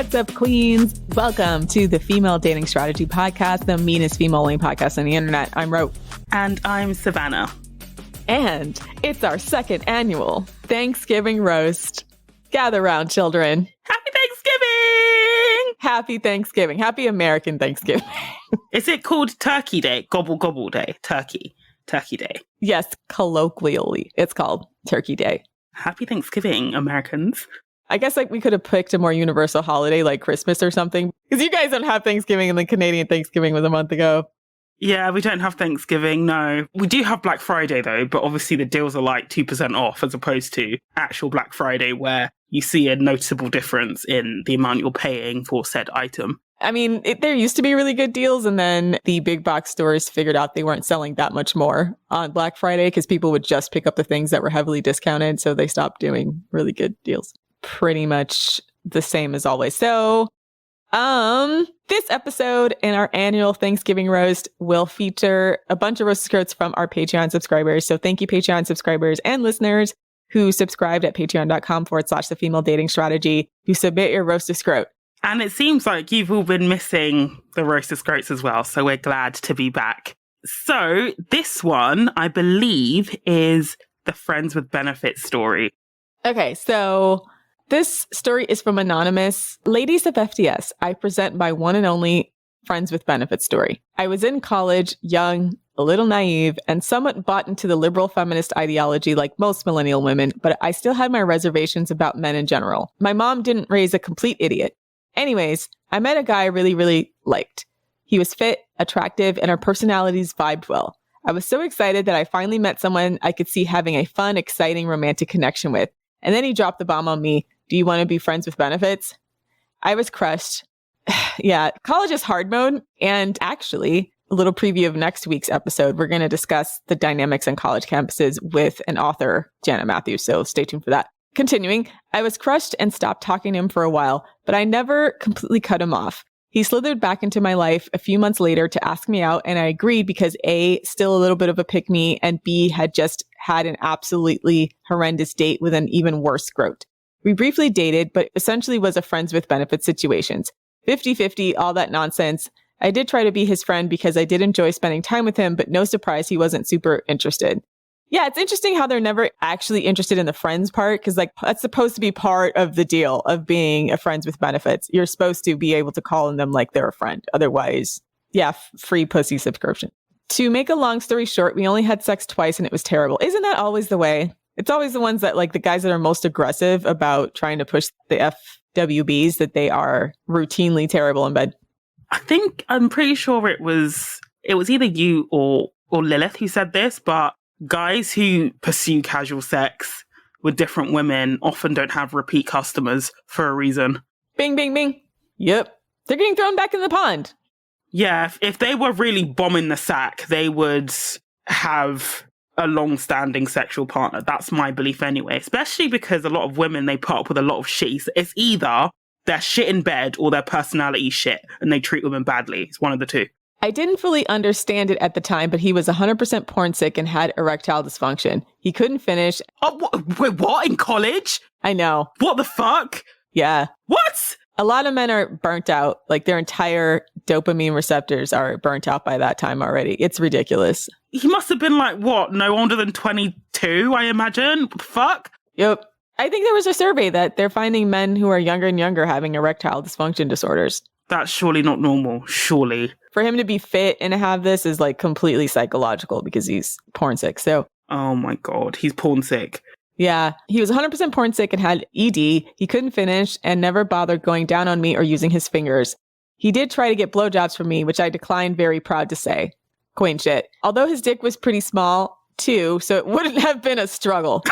What's up, queens? Welcome to the Female Dating Strategy Podcast, the meanest female-only podcast on the internet. I'm Ro. And I'm Savannah. And it's our second annual Thanksgiving roast. Gather round, children. Happy Thanksgiving! Happy Thanksgiving. Happy American Thanksgiving. Is it called Turkey Day? Gobble Gobble Day? Turkey Day. Yes, colloquially, it's called Turkey Day. Happy Thanksgiving, Americans. I guess we could have picked a more universal holiday like Christmas or something. Because you guys don't have Thanksgiving and the Canadian Thanksgiving was a month ago. Yeah, we don't have Thanksgiving, no. We do have Black Friday, though, but obviously the deals are like 2% off as opposed to actual Black Friday, where you see a noticeable difference in the amount you're paying for said item. I mean, there used to be really good deals, and then the big box stores figured out they weren't selling that much more on Black Friday because people would just pick up the things that were heavily discounted, so they stopped doing really good deals. Pretty much the same as always. So, this episode in our annual Thanksgiving roast will feature a bunch of Roast-A-Scrotes from our Patreon subscribers. So thank you, Patreon subscribers and listeners who subscribed at patreon.com/the female dating strategy, who submit your Roast-A-Scrote. And it seems like you've all been missing the Roast-A-Scrotes as well. So we're glad to be back. So this one, I believe, is the Friends with Benefits story. Okay, so this story is from Anonymous. Ladies of FDS, I present my one and only Friends with Benefits story. I was in college, young, a little naive, and somewhat bought into the liberal feminist ideology like most millennial women, but I still had my reservations about men in general. My mom didn't raise a complete idiot. Anyways, I met a guy I really, really liked. He was fit, attractive, and our personalities vibed well. I was so excited that I finally met someone I could see having a fun, exciting, romantic connection with. And then he dropped the bomb on me. Do you want to be friends with benefits? I was crushed. Yeah, college is hard mode. And actually, a little preview of next week's episode, we're going to discuss the dynamics on college campuses with an author, Janet Matthews. So stay tuned for that. Continuing, I was crushed and stopped talking to him for a while, but I never completely cut him off. He slithered back into my life a few months later to ask me out, and I agreed because A, still a little bit of a pick-me, and B, had just had an absolutely horrendous date with an even worse scrote. We briefly dated, but essentially was a friends with benefits situations. 50-50, all that nonsense. I did try to be his friend because I did enjoy spending time with him, but no surprise, he wasn't super interested. Yeah, it's interesting how they're never actually interested in the friends part, because that's supposed to be part of the deal of being a friends with benefits. You're supposed to be able to call on them like they're a friend. Otherwise, yeah, free pussy subscription. To make a long story short, we only had sex twice and it was terrible. Isn't that always the way? It's always the ones that the guys that are most aggressive about trying to push the FWBs, that they are routinely terrible in bed. I'm pretty sure it was either you or Lilith who said this, but guys who pursue casual sex with different women often don't have repeat customers for a reason. Bing, bing, bing. Yep. They're getting thrown back in the pond. Yeah, if they were really bombing the sack, they would have a long-standing sexual partner. That's my belief anyway, especially because a lot of women, they put up with a lot of shit. It's either they're shit in bed or their personality is shit and they treat women badly. It's one of the two. I didn't fully understand it at the time, but he was 100% porn sick and had erectile dysfunction. He couldn't finish. Oh, wait, what? In college? I know. What the fuck? Yeah. What? A lot of men are burnt out. Their entire dopamine receptors are burnt out by that time already. It's ridiculous. He must have been no older than 22, I imagine. What the fuck? Yep. I think there was a survey that they're finding men who are younger and younger having erectile dysfunction disorders. That's surely not normal. Surely. For him to be fit and have this is completely psychological because he's porn sick. So. Oh my God. He's porn sick. Yeah. He was 100% porn sick and had ED. He couldn't finish and never bothered going down on me or using his fingers. He did try to get blowjobs from me, which I declined, very proud to say. Queen shit. Although his dick was pretty small too, so it wouldn't have been a struggle.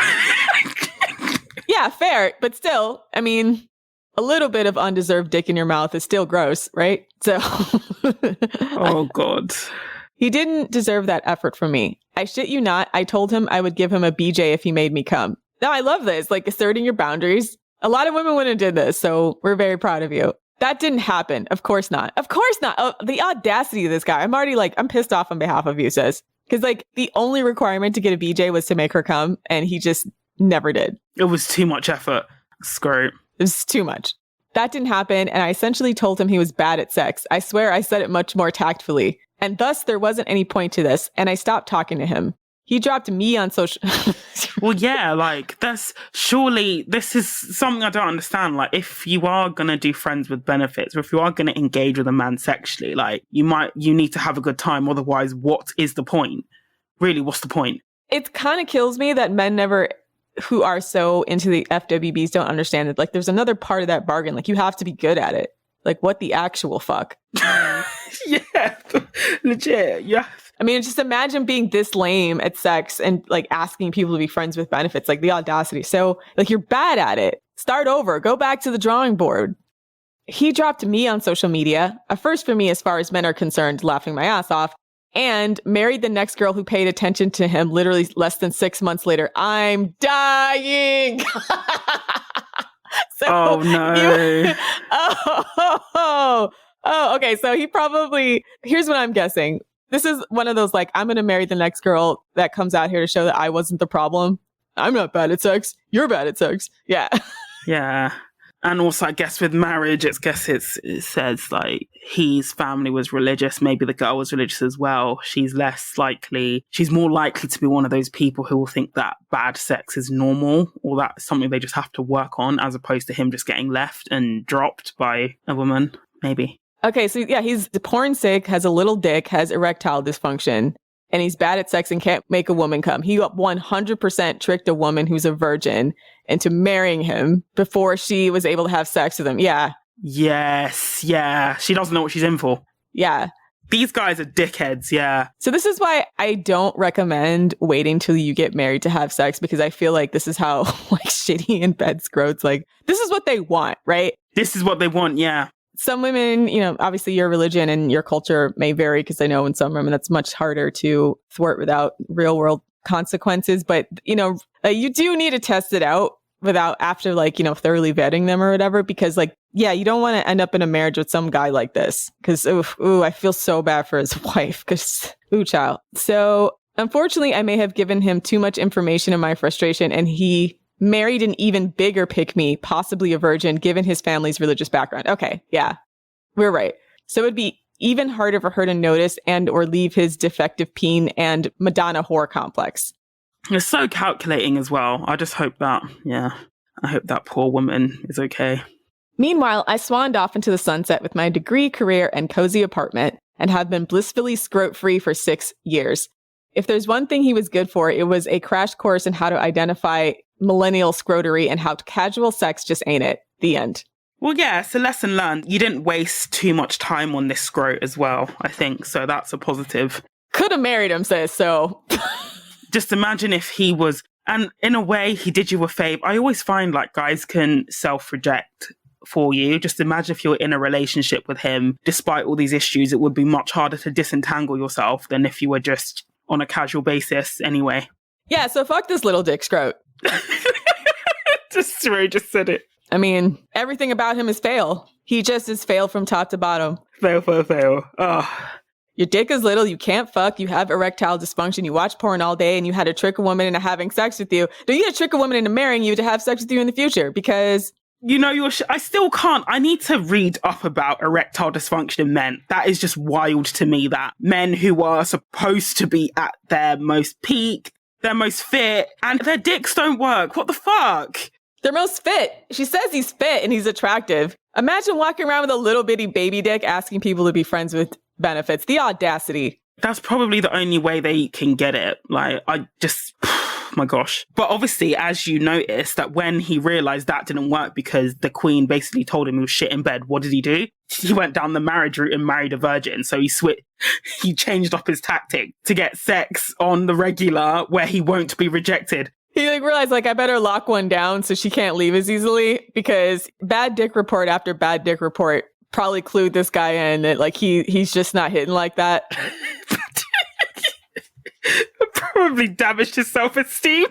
Yeah, fair. But still, I mean, a little bit of undeserved dick in your mouth is still gross, right? So. Oh, God. He didn't deserve that effort from me. I shit you not. I told him I would give him a BJ if he made me come. Now, I love this, asserting your boundaries. A lot of women wouldn't have did this, so we're very proud of you. That didn't happen. Of course not. Of course not. Oh, the audacity of this guy. I'm already I'm pissed off on behalf of you, sis. Because the only requirement to get a BJ was to make her come, and he just never did. It was too much effort. Screw. It was too much. That didn't happen, and I essentially told him he was bad at sex. I swear I said it much more tactfully. And thus, there wasn't any point to this, and I stopped talking to him. He dropped me on social... Well, yeah, like, surely this is something I don't understand. Like, if you are going to do friends with benefits, or if you are going to engage with a man sexually, like, you need to have a good time. Otherwise, what is the point? Really, what's the point? It kind of kills me that men who are so into the FWBs don't understand it. Like, there's another part of that bargain. Like, you have to be good at it. Like, what the actual fuck? Yeah, legit. Yeah. I mean, just imagine being this lame at sex and like asking people to be friends with benefits, like the audacity. So like, you're bad at it. Start over. Go back to the drawing board. He dropped me on social media, a first for me as far as men are concerned, laughing my ass off, and married the next girl who paid attention to him literally less than 6 months later. I'm dying. So oh, no. Okay. So he probably, here's what I'm guessing. This is one of those, like, I'm going to marry the next girl that comes out here to show that I wasn't the problem. I'm not bad at sex. You're bad at sex. Yeah. Yeah. And also, I guess with marriage, it says like his family was religious. Maybe the girl was religious as well. She's more likely to be one of those people who will think that bad sex is normal, or that's something they just have to work on, as opposed to him just getting left and dropped by a woman, maybe. Okay, so yeah, he's porn sick, has a little dick, has erectile dysfunction, and he's bad at sex and can't make a woman come. He 100% tricked a woman who's a virgin into marrying him before she was able to have sex with him. Yeah. Yes, yeah. She doesn't know what she's in for. Yeah. These guys are dickheads, yeah. So this is why I don't recommend waiting till you get married to have sex, because I feel like this is how like shitty in bed scrotes, like, this is what they want, right? This is what they want, yeah. Some women, obviously your religion and your culture may vary, because I know in some women that's much harder to thwart without real world consequences. But, you do need to test it out after thoroughly vetting them or whatever, because you don't want to end up in a marriage with some guy like this, because, I feel so bad for his wife, because, child. So unfortunately, I may have given him too much information in my frustration, and he married an even bigger pick-me, possibly a virgin, given his family's religious background. Okay, yeah, we're right. So it'd be even harder for her to notice and or leave his defective peen and Madonna whore complex. It's so calculating as well. I just hope that, I hope that poor woman is okay. Meanwhile, I swanned off into the sunset with my degree, career, and cozy apartment, and have been blissfully scrote-free for 6 years. If there's one thing he was good for, it was a crash course in how to identify millennial scrotery and how casual sex just ain't it. The end. Well, yeah, it's a lesson learned. You didn't waste too much time on this scrote as well, I think. So that's a positive. Could have married him, says so. Just imagine if he was, and in a way, he did you a favor. I always find like guys can self-reject for you. Just imagine if you're in a relationship with him, despite all these issues, it would be much harder to disentangle yourself than if you were just on a casual basis anyway. Yeah, so fuck this little dick scrote. Just said it. I mean, everything about him is fail. He just is fail from top to bottom. Fail. Oh. Your dick is little, you can't fuck, you have erectile dysfunction, you watch porn all day, and you had to trick a woman into having sex with you. Don't you had to trick a woman into marrying you to have sex with you in the future, because... I still can't. I need to read up about erectile dysfunction in men. That is just wild to me, that men who are supposed to be at their most peak, their most fit, and their dicks don't work. What the fuck? They're most fit. She says he's fit and he's attractive. Imagine walking around with a little bitty baby dick asking people to be friends with benefits. The audacity. That's probably the only way they can get it. My gosh. But obviously, as you noticed, that when he realized that didn't work because the queen basically told him he was shit in bed, what did he do? He went down the marriage route and married a virgin. So he changed up his tactic to get sex on the regular where he won't be rejected. He realized I better lock one down so she can't leave as easily, because bad dick report after bad dick report probably clued this guy in that he's just not hitting like that. Probably damaged his self-esteem.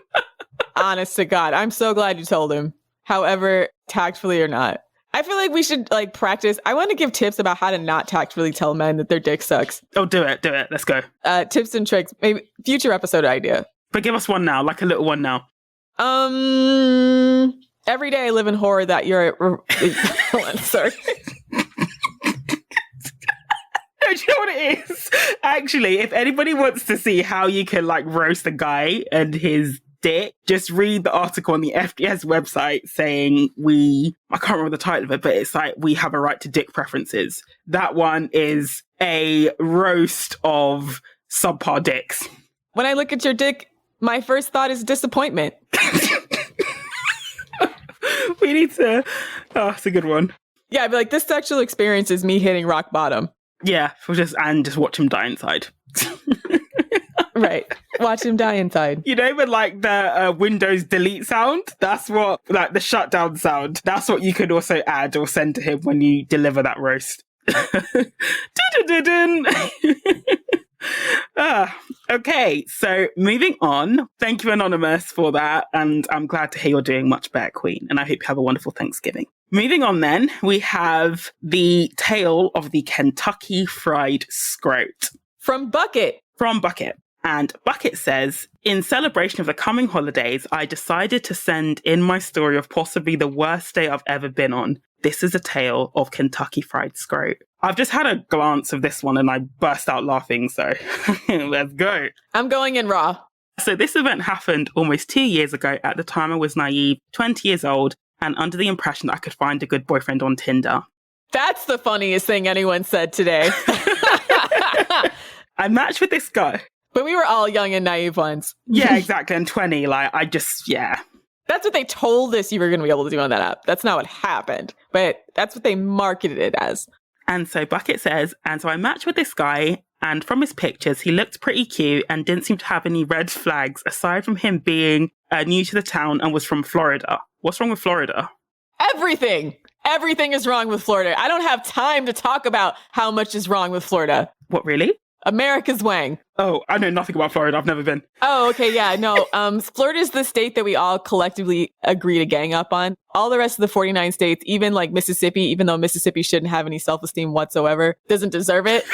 Honest to God. I'm so glad you told him. However, tactfully or not. I feel like we should practice. I want to give tips about how to not tactfully tell men that their dick sucks. Oh, do it. Let's go. Tips and tricks. Maybe future episode idea. But give us one now, like a little one now. Every day I live in horror that you're... Sorry. Do you know what it is? Actually, if anybody wants to see how you can like roast a guy and his dick, just read the article on the FDS website saying I can't remember the title of it, but it's like, we have a right to dick preferences. That one is a roast of subpar dicks. When I look at your dick, my first thought is disappointment. We need to... Oh, it's a good one. Yeah, I'd be like, this sexual experience is me hitting rock bottom. Yeah, just watch him die inside. Right. Watch him die inside. You know, with like the Windows delete sound, that's what, like the shutdown sound, that's what you could also add or send to him when you deliver that roast. Okay, so moving on. Thank you, Anonymous, for that. And I'm glad to hear you're doing much better, Queen. And I hope you have a wonderful Thanksgiving. Moving on then, we have the tale of the Kentucky Fried Scrote. From Bucket. And Bucket says, in celebration of the coming holidays, I decided to send in my story of possibly the worst day I've ever been on. This is a tale of Kentucky Fried Scrote. I've just had a glance of this one and I burst out laughing, so let's go. I'm going in raw. So this event happened almost 2 years ago. At the time I was naive, 20 years old, and under the impression that I could find a good boyfriend on Tinder. That's the funniest thing anyone said today. I matched with this guy. But we were all young and naive ones. Yeah, exactly. And 20, yeah. That's what they told us you were going to be able to do on that app. That's not what happened, but that's what they marketed it as. And so Bucket says, and so I matched with this guy, and from his pictures, he looked pretty cute and didn't seem to have any red flags aside from him being new to the town and was from Florida. What's wrong with Florida? Everything. Everything is wrong with Florida. I don't have time to talk about how much is wrong with Florida. What, really? America's Wang. Oh, I know nothing about Florida. I've never been. Oh, okay. Yeah, no. Florida is the state that we all collectively agree to gang up on. All the rest of the 49 states, even like Mississippi, even though Mississippi shouldn't have any self-esteem whatsoever, doesn't deserve it.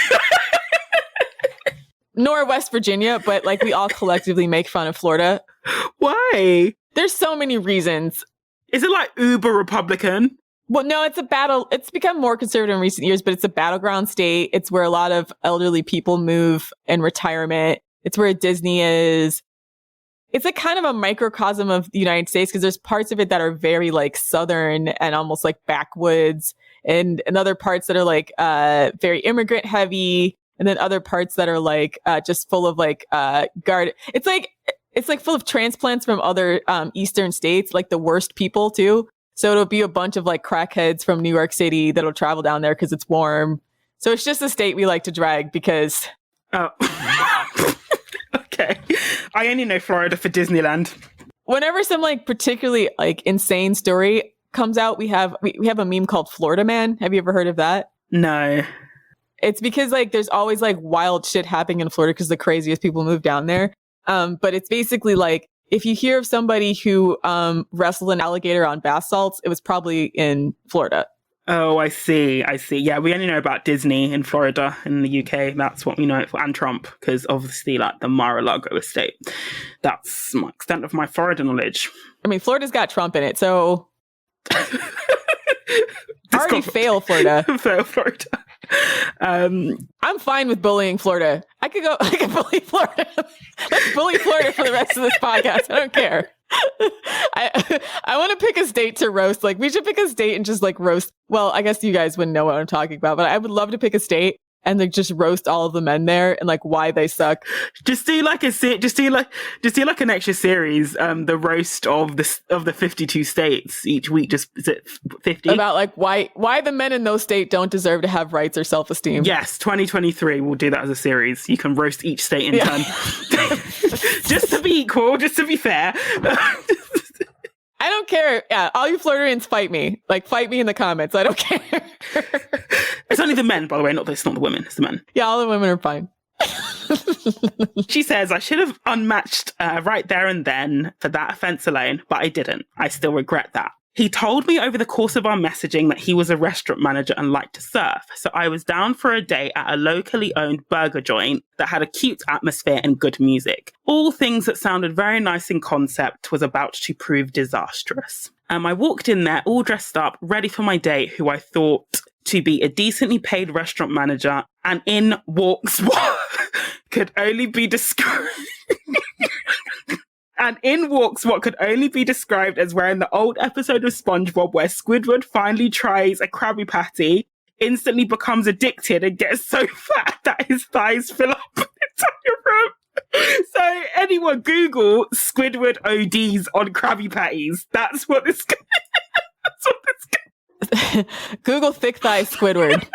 Nor West Virginia, but like we all collectively make fun of Florida. Why? There's so many reasons. Is it like uber Republican? Well, no, it's a battle. It's become more conservative in recent years, but it's a battleground state. It's where a lot of elderly people move in retirement. It's where Disney is. It's like kind of a microcosm of the United States because there's parts of it that are very like Southern and almost like backwoods and other parts that are like very immigrant heavy. And then other parts that are like just full of like guard. It's like full of transplants from other Eastern states, like the worst people too. So it'll be a bunch of like crackheads from New York City that'll travel down there because it's warm. So it's just a state we like to drag because. Oh, okay. I only know Florida for Disneyland. Whenever some like particularly like insane story comes out, we have a meme called Florida Man. Have you ever heard of that? No. It's because like there's always like wild shit happening in Florida because the craziest people move down there. But it's basically like, if you hear of somebody who wrestled an alligator on bath salts, it was probably in Florida. Oh, I see. Yeah, we only know about Disney in Florida, in the UK. That's what we know it for. And Trump, because obviously like the Mar-a-Lago estate. That's my extent of my Florida knowledge. I mean, Florida's got Trump in it, so... Already fail Florida. Fail Florida. I'm fine with bullying Florida. I could bully Florida. Let's bully Florida for the rest of this podcast. I don't care. I want to pick a state to roast. Like we should pick a state and just like roast. Well, I guess you guys wouldn't know what I'm talking about, but I would love to pick a state and like just roast all of the men there and like why they suck. Just do like an extra series, the roast of the 52 states each week. Just is it 50? About like why the men in those states don't deserve to have rights or self-esteem. Yes, 2023 we'll do that as a series. You can roast each state in turn. Just to be equal, just to be fair. I don't care. Yeah, all you Floridians fight me. Like, fight me in the comments. I don't care. It's only the men, by the way. It's not the women. It's the men. Yeah, all the women are fine. She says, I should have unmatched right there and then for that offense alone, but I didn't. I still regret that. He told me over the course of our messaging that he was a restaurant manager and liked to surf. So I was down for a day at a locally owned burger joint that had a cute atmosphere and good music. All things that sounded very nice in concept was about to prove disastrous. I walked in there all dressed up, ready for my date, who I thought to be a decently paid restaurant manager, and in walks what could only be described... And in walks what could only be described as wearing the old episode of SpongeBob where Squidward finally tries a Krabby Patty, instantly becomes addicted and gets so fat that his thighs fill up the entire room. So anyone Google Squidward ODs on Krabby Patties. That's what this guy... That's what this guy... Google thick thigh Squidward.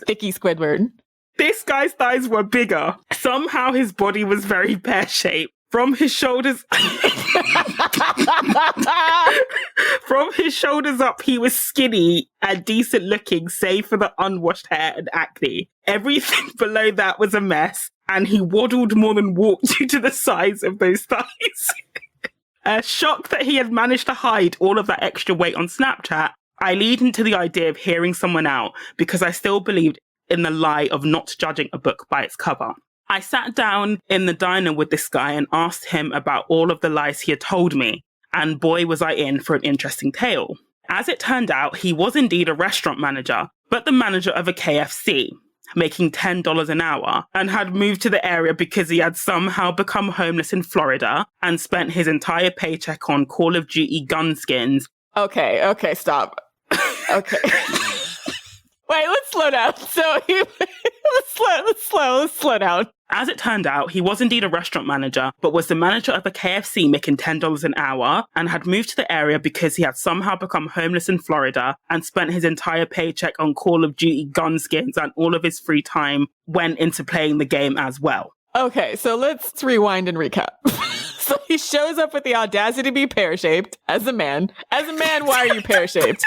Thicky Squidward. This guy's thighs were bigger. Somehow his body was very pear-shaped. From his shoulders... From his shoulders up, he was skinny and decent looking, save for the unwashed hair and acne. Everything below that was a mess, and he waddled more than walked due to the size of those thighs. Shocked that he had managed to hide all of that extra weight on Snapchat, I lead into the idea of hearing someone out because I still believed in the lie of not judging a book by its cover. I sat down in the diner with this guy and asked him about all of the lies he had told me, and boy was I in for an interesting tale. As it turned out, he was indeed a restaurant manager, but the manager of a KFC, making $10 an hour, and had moved to the area because he had somehow become homeless in Florida and spent his entire paycheck on Call of Duty gun skins. Okay, stop. Okay. Wait, let's slow down. So let's slow down. As it turned out, he was indeed a restaurant manager, but was the manager of a KFC making $10 an hour and had moved to the area because he had somehow become homeless in Florida and spent his entire paycheck on Call of Duty gun skins, and all of his free time went into playing the game as well. Okay, so let's rewind and recap. So he shows up with the audacity to be pear-shaped as a man. As a man, why are you pear-shaped?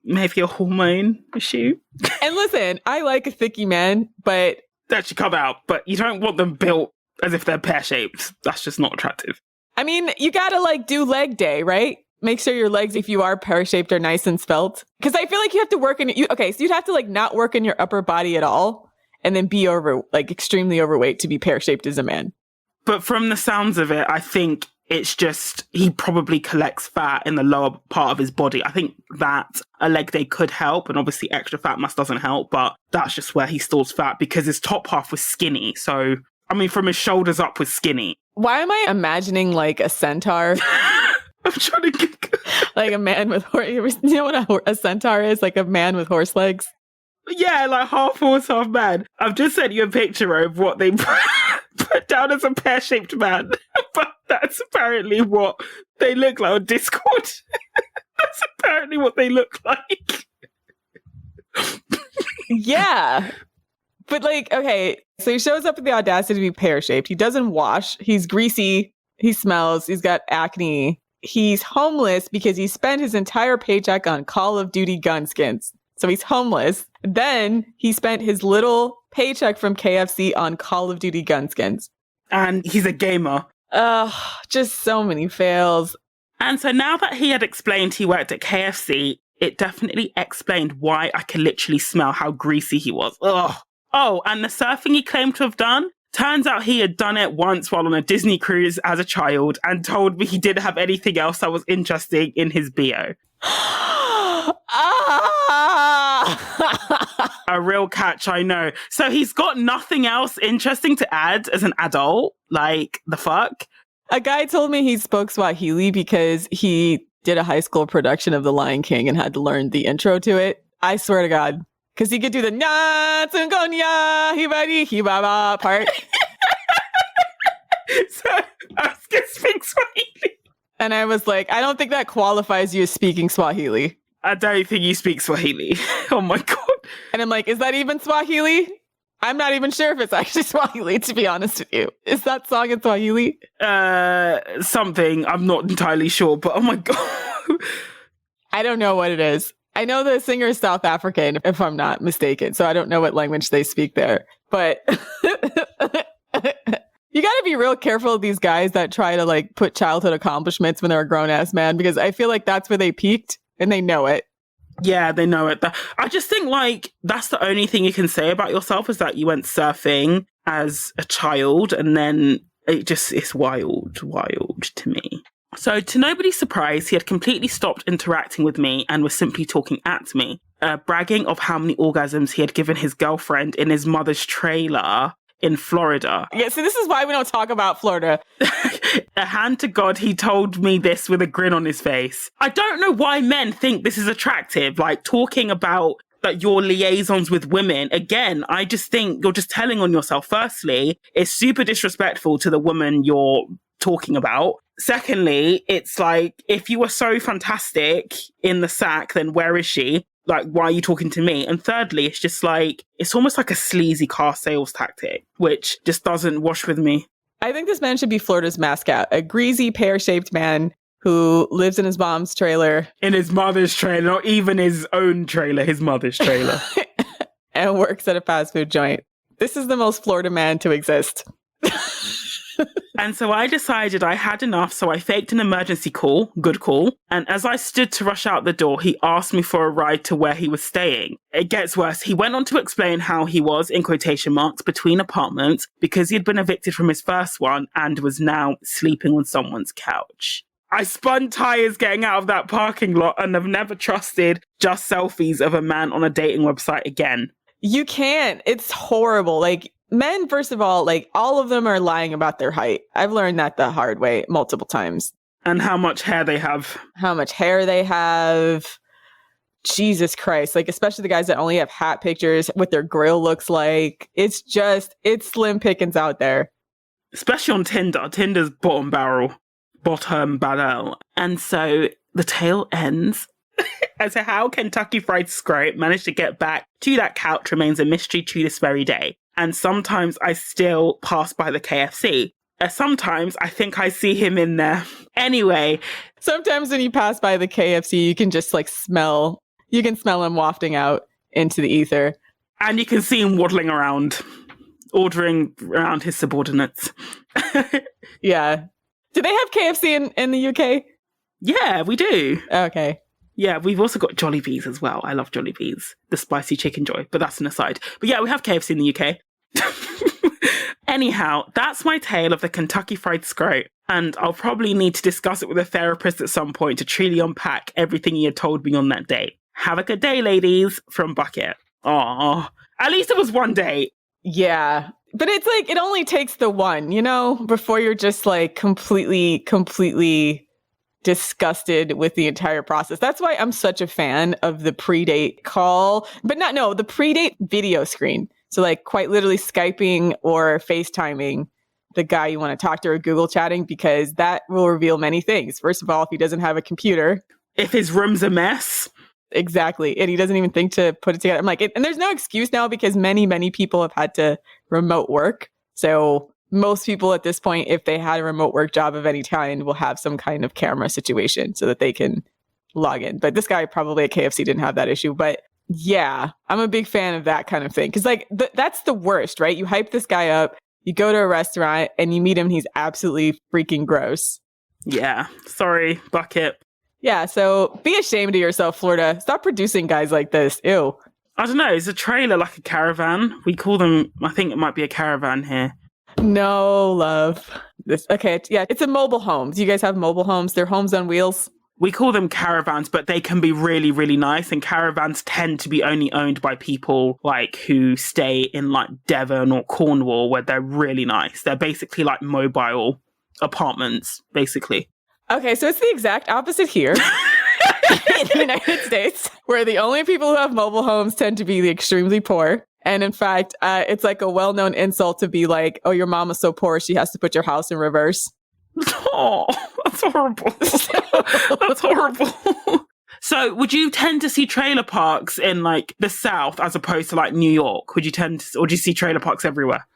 Maybe a hormone issue. And listen, I like a thicky man, but... That should come out, but you don't want them built as if they're pear-shaped. That's just not attractive. I mean, you gotta do leg day, right? Make sure your legs, if you are pear-shaped, are nice and svelte. Because I feel like you have to work in... Okay, so you'd have to not work in your upper body at all and then be extremely overweight to be pear-shaped as a man. But from the sounds of it, I think it's just he probably collects fat in the lower part of his body. I think that a leg day could help, and obviously extra fat mass doesn't help, but that's just where he stores fat because his top half was skinny. So, I mean, from his shoulders up was skinny. Why am I imagining a centaur? I'm trying to get... Like a man with horse... You know what a centaur is? Like a man with horse legs? Yeah, like half horse, half man. I've just sent you a picture of what they put down as a pear-shaped man. But that's apparently what they look like on Discord. That's apparently what they look like. Yeah. But okay, so he shows up with the audacity to be pear-shaped. He doesn't wash. He's greasy. He smells. He's got acne. He's homeless because he spent his entire paycheck on Call of Duty gun skins. So he's homeless. Then he spent his little paycheck from KFC on Call of Duty gun skins. And he's a gamer. Just so many fails. And so now that he had explained he worked at KFC, it definitely explained why I could literally smell how greasy he was. Ugh. Oh, and the surfing he claimed to have done? Turns out he had done it once while on a Disney cruise as a child and told me he didn't have anything else that was interesting in his bio. A real catch, I know. So he's got nothing else interesting to add as an adult? Like, the fuck? A guy told me he spoke Swahili because he did a high school production of The Lion King and had to learn the intro to it. I swear to God. Because he could do the nya tsungonya hibari hibaba part. So I was going to speak Swahili. And I was like, I don't think that qualifies you as speaking Swahili. I don't think you speak Swahili. Oh my God. And I'm like, is that even Swahili? I'm not even sure if it's actually Swahili, to be honest with you. Is that song in Swahili? Something. I'm not entirely sure, but oh my God. I don't know what it is. I know the singer is South African, if I'm not mistaken, so I don't know what language they speak there. But you got to be real careful of these guys that try to put childhood accomplishments when they're a grown-ass man, because I feel like that's where they peaked and they know it. Yeah, they know it. I just think that's the only thing you can say about yourself is that you went surfing as a child, and then it's wild to me. So, to nobody's surprise, he had completely stopped interacting with me and was simply talking at me, bragging of how many orgasms he had given his girlfriend in his mother's trailer in Florida. Yeah, so this is why we don't talk about Florida. A hand to God, he told me this with a grin on his face. I don't know why men think this is attractive, like talking about like your liaisons with women. Again, I just think you're just telling on yourself. Firstly, it's super disrespectful to the woman you're talking about. Secondly, it's like, if you were so fantastic in the sack, then where is she? Like, why are you talking to me? And thirdly, it's just like, it's almost like a sleazy car sales tactic, which just doesn't wash with me. I think this man should be Florida's mascot, a greasy, pear-shaped man who lives in his mom's trailer. In his mother's trailer, not even his own trailer, his mother's trailer. And works at a fast food joint. This is the most Florida man to exist. And so I decided I had enough, so I faked an emergency call, good call. And as I stood to rush out the door, he asked me for a ride to where he was staying. It gets worse. He went on to explain how he was, in quotation marks, between apartments because he had been evicted from his first one and was now sleeping on someone's couch. I spun tires getting out of that parking lot and have never trusted just selfies of a man on a dating website again. You can't. It's horrible. Like, men, first of all, like, all of them are lying about their height. I've learned that the hard way multiple times. And how much hair they have. How much hair they have. Jesus Christ. Like, especially the guys that only have hat pictures, what their grill looks like. It's slim pickings out there. Especially on Tinder. Tinder's bottom barrel. And so the tale ends. As to how Kentucky Fried Scrote managed to get back to that couch remains a mystery to this very day. And sometimes I still pass by the KFC. Sometimes I think I see him in there. Anyway. Sometimes when you pass by the KFC, you can just smell him wafting out into the ether. And you can see him waddling around, ordering around his subordinates. Yeah. Do they have KFC in the UK? Yeah, we do. Okay. Yeah, we've also got Jollibees as well. I love Jollibees, the spicy chicken joy, but that's an aside. But yeah, we have KFC in the UK. Anyhow, that's my tale of the Kentucky Fried Scrote, and I'll probably need to discuss it with a therapist at some point to truly unpack everything he had told me on that day. Have a good day, ladies, from Bucket. Aww. At least it was one day. Yeah. But it's like, it only takes the one, before you're just completely disgusted with the entire process. That's why I'm such a fan of the pre-date call, but the pre-date video screen. So quite literally Skyping or FaceTiming the guy you want to talk to or Google chatting, because that will reveal many things. First of all, if he doesn't have a computer. If his room's a mess. Exactly. And he doesn't even think to put it together. I'm and there's no excuse now because many, many people have had to remote work. So most people at this point, if they had a remote work job of any kind, will have some kind of camera situation so that they can log in. But this guy probably at KFC didn't have that issue. But yeah, I'm a big fan of that kind of thing. Because that's the worst, right? You hype this guy up, you go to a restaurant and you meet him. He's absolutely freaking gross. Yeah. Sorry, Bucket. Yeah. So be ashamed of yourself, Florida. Stop producing guys like this. Ew. I don't know. Is a trailer like a caravan? We call them, I think it might be a caravan here. No, love. It's a mobile home. Do you guys have mobile homes? They're homes on wheels. We call them caravans, but they can be really, really nice. And caravans tend to be only owned by people who stay in Devon or Cornwall, where they're really nice. They're basically mobile apartments, basically. Okay, so it's the exact opposite here. In the United States, where the only people who have mobile homes tend to be the extremely poor. And in fact, it's a well-known insult to be oh, your mama's so poor, she has to put your house in reverse. Oh, that's horrible. That's horrible. So would you tend to see trailer parks in the South as opposed to New York? Would you or do you see trailer parks everywhere?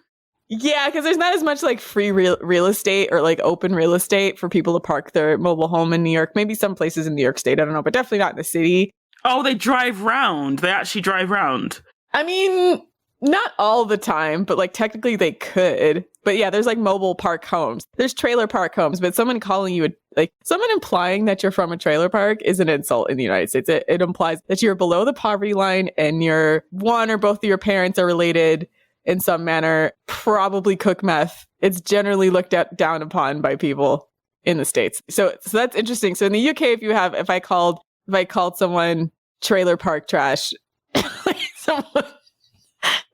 Yeah, because there's not as much free real estate or open real estate for people to park their mobile home in New York. Maybe some places in New York State, I don't know, but definitely not in the city. Oh, they drive round. They actually drive round. I mean, not all the time, but technically they could. But yeah, there's mobile park homes. There's trailer park homes, but someone calling you someone implying that you're from a trailer park is an insult in the United States. It implies that you're below the poverty line and one or both of your parents are related in some manner, probably cook meth. It's generally looked down upon by people. in the States. So that's interesting. So in the UK, if I called someone trailer park trash,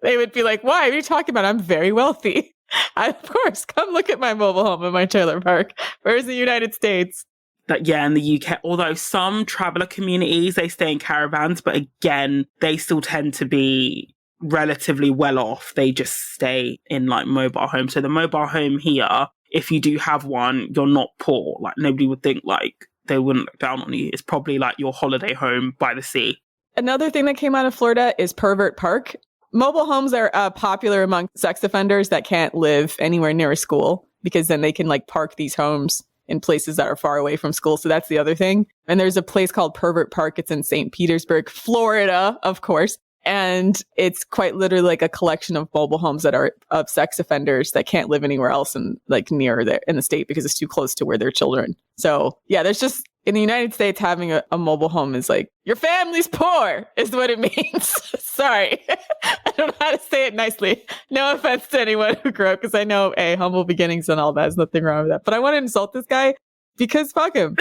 they would be like, why are you talking about? I'm very wealthy. Of course, come look at my mobile home and my trailer park. Where's the United States? In the UK, although some traveller communities, they stay in caravans, but again, they still tend to be relatively well off. They just stay in like mobile homes. So the mobile home here, if you do have one, you're not poor. Like nobody would think like they wouldn't look down on you. It's probably like your holiday home by the sea. Another thing that came out of Florida is pervert park. Mobile homes are popular among sex offenders that can't live anywhere near a school, because then they can like park these homes in places that are far away from school. So that's the other thing. And there's a place called Pervert Park. It's in St. Petersburg, Florida, of course. And it's quite literally like a collection of mobile homes that are of sex offenders that can't live anywhere else in like near there in the state because it's too close to where their children. So yeah, there's just in the United States, having a mobile home is like, your family's poor is what it means. Sorry. I don't know how to say it nicely. No offense to anyone who grew up, because I know, humble beginnings and all that. There's nothing wrong with that. But I want to insult this guy because fuck him.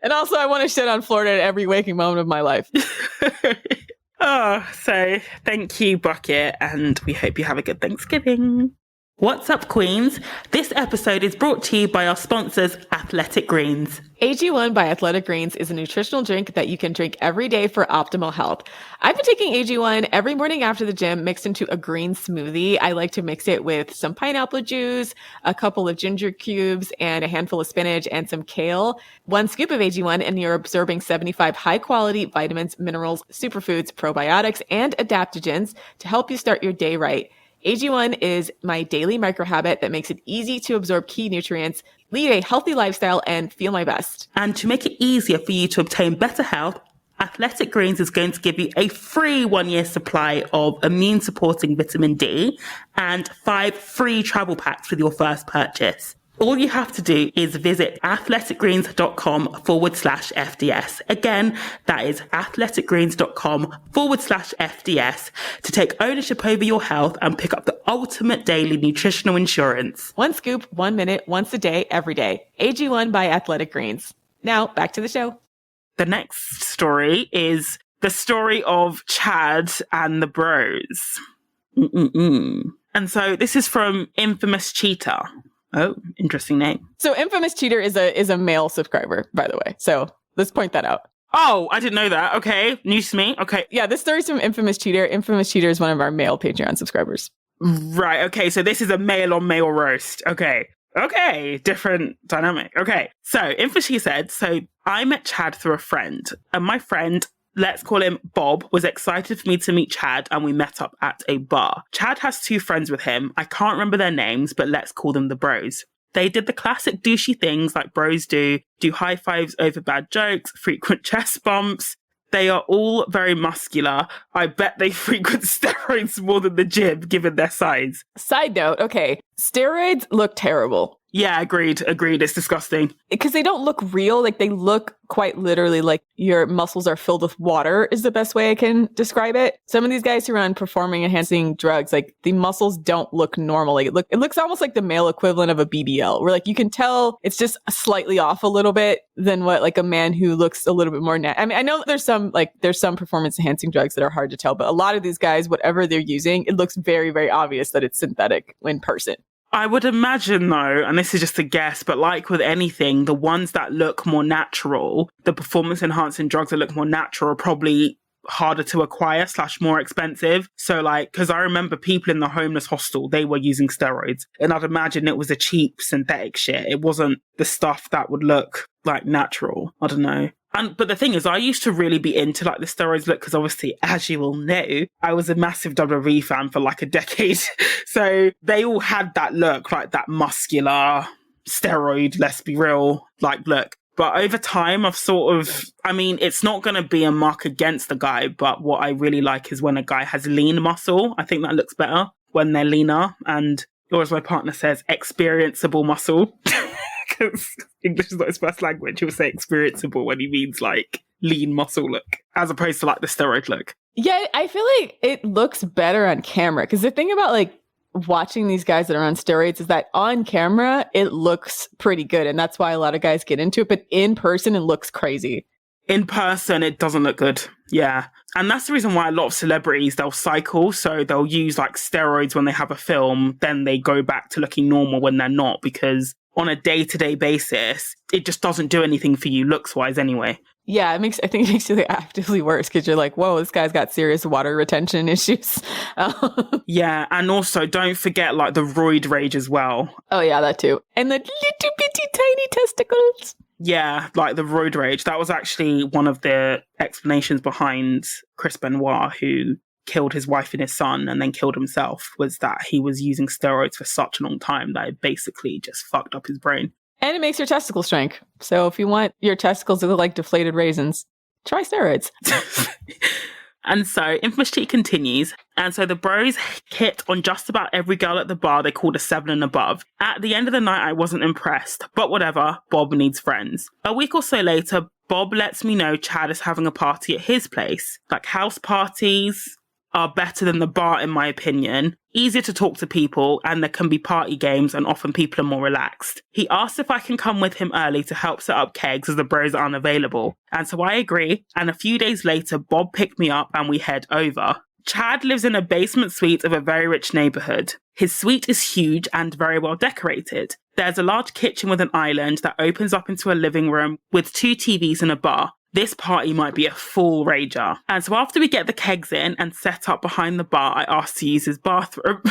And also I want to shit on Florida at every waking moment of my life. So thank you, Bucket, and we hope you have a good Thanksgiving. What's up, Queens? This episode is brought to you by our sponsors, Athletic Greens. AG1 by Athletic Greens is a nutritional drink that you can drink every day for optimal health. I've been taking AG1 every morning after the gym, mixed into a green smoothie. I like to mix it with some pineapple juice, a couple of ginger cubes, and a handful of spinach and some kale. 1 scoop of AG1 and you're absorbing 75 high-quality vitamins, minerals, superfoods, probiotics, and adaptogens to help you start your day right. AG1 is my daily micro habit that makes it easy to absorb key nutrients, lead a healthy lifestyle, and feel my best. And to make it easier for you to obtain better health, Athletic Greens is going to give you a free 1-year supply of immune-supporting vitamin D and 5 free travel packs with your first purchase. All you have to do is visit athleticgreens.com/FDS. Again, that is athleticgreens.com/FDS to take ownership over your health and pick up the ultimate daily nutritional insurance. 1 scoop, 1 minute, once a day, every day. AG1 by Athletic Greens. Now, back to the show. The next story is the story of Chad and the Bros. And so this is from Infamous Cheater. Oh, interesting name. So Infamous Cheater is a male subscriber, by the way. So let's point that out. Oh, I didn't know that. Okay. News to me. Okay. Yeah, this story's from Infamous Cheater. Infamous Cheater is one of our male Patreon subscribers. Right. Okay. So this is a male on male roast. Okay. Different dynamic. Okay. So Infamous Cheater said, so I met Chad through a friend, and my friend, let's call him Bob, was excited for me to meet Chad, and we met up at a bar. Chad has 2 friends with him. I can't remember their names, but let's call them the Bros. They did the classic douchey things like bros do high fives over bad jokes, frequent chest bumps. They are all very muscular. I bet they frequent steroids more than the gym, given their size. Side note, okay, steroids look terrible. Yeah, agreed. It's disgusting. Because they don't look real. Like, they look quite literally like your muscles are filled with water is the best way I can describe it. Some of these guys who are on performing enhancing drugs, like, the muscles don't look normal. Like, it looks almost like the male equivalent of a BBL, where, like, you can tell it's just slightly off a little bit than what, like, a man who looks a little bit more I mean, I know there's some performance enhancing drugs that are hard to tell, but a lot of these guys, whatever they're using, it looks very, very obvious that it's synthetic in person. I would imagine, though, and this is just a guess, but like with anything, the ones that look more natural, the performance-enhancing drugs that look more natural are probably harder to acquire / more expensive. So, like, because I remember people in the homeless hostel, they were using steroids, and I'd imagine it was the cheap synthetic shit. It wasn't the stuff that would look, like, natural. I don't know. But the thing is, I used to really be into like the steroids look because obviously, as you will know, I was a massive WWE fan for like a decade. So they all had that look, like that muscular steroid, let's be real, like look. But over time, I've it's not going to be a mark against the guy, but what I really like is when a guy has lean muscle. I think that looks better when they're leaner and, or as my partner says, experienceable muscle. Because English is not his first language. He'll say experienceable when he means like lean muscle look, as opposed to like the steroid look. Yeah, I feel like it looks better on camera. Because the thing about like watching these guys that are on steroids is that on camera, it looks pretty good. And that's why a lot of guys get into it. But in person, it looks crazy. In person, it doesn't look good. Yeah. And that's the reason why a lot of celebrities, they'll cycle. So they'll use like steroids when they have a film. Then they go back to looking normal when they're not, because on a day-to-day basis, it just doesn't do anything for you looks-wise anyway. Yeah, I think it makes you actively worse because you're like, whoa, this guy's got serious water retention issues. Yeah, and also don't forget like the roid rage as well. Oh yeah, that too. And the little bitty tiny testicles. Yeah, like the roid rage. That was actually one of the explanations behind Chris Benoit, who killed his wife and his son and then killed himself, was that he was using steroids for such a long time that it basically just fucked up his brain. And it makes your testicles shrink. So if you want your testicles to look like deflated raisins, try steroids. And so Infamous Cheat continues. And so the bros hit on just about every girl at the bar they called a 7 and above. At the end of the night, I wasn't impressed. But whatever, Bob needs friends. A week or so later, Bob lets me know Chad is having a party at his place. Like, house parties are better than the bar, in my opinion. Easier to talk to people, and there can be party games, and often people are more relaxed. He asked if I can come with him early to help set up kegs as the bros are unavailable. And so I agree, and a few days later, Bob picked me up and we head over. Chad lives in a basement suite of a very rich neighborhood. His suite is huge and very well decorated. There's a large kitchen with an island that opens up into a living room with 2 TVs and a bar. This party might be a full rager. And so after we get the kegs in and set up behind the bar, I ask to use his bathroom.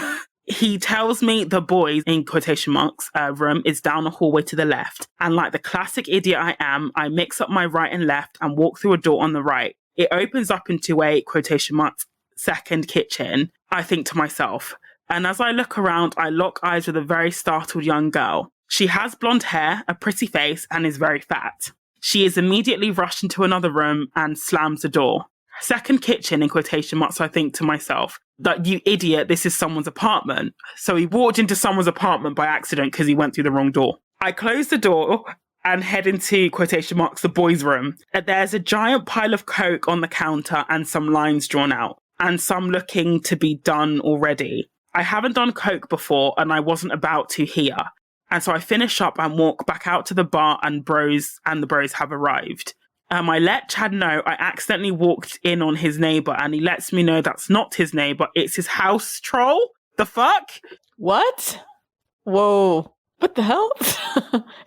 He tells me the boys, in quotation marks, room is down the hallway to the left. And like the classic idiot I am, I mix up my right and left and walk through a door on the right. It opens up into a, quotation marks, second kitchen. I think to myself. And as I look around, I lock eyes with a very startled young girl. She has blonde hair, a pretty face, and is very fat. She is immediately rushed into another room and slams the door. Second kitchen, in quotation marks, I think to myself, that you idiot, this is someone's apartment. So he walked into someone's apartment by accident because he went through the wrong door. I close the door and head into, quotation marks, the boys' room. There's a giant pile of Coke on the counter and some lines drawn out, and some looking to be done already. I haven't done Coke before, and I wasn't about to here. And so I finish up and walk back out to the bar, and the bros have arrived. I let Chad know I accidentally walked in on his neighbor, and he lets me know that's not his neighbor, it's his house troll. The fuck? What? Whoa. What the hell?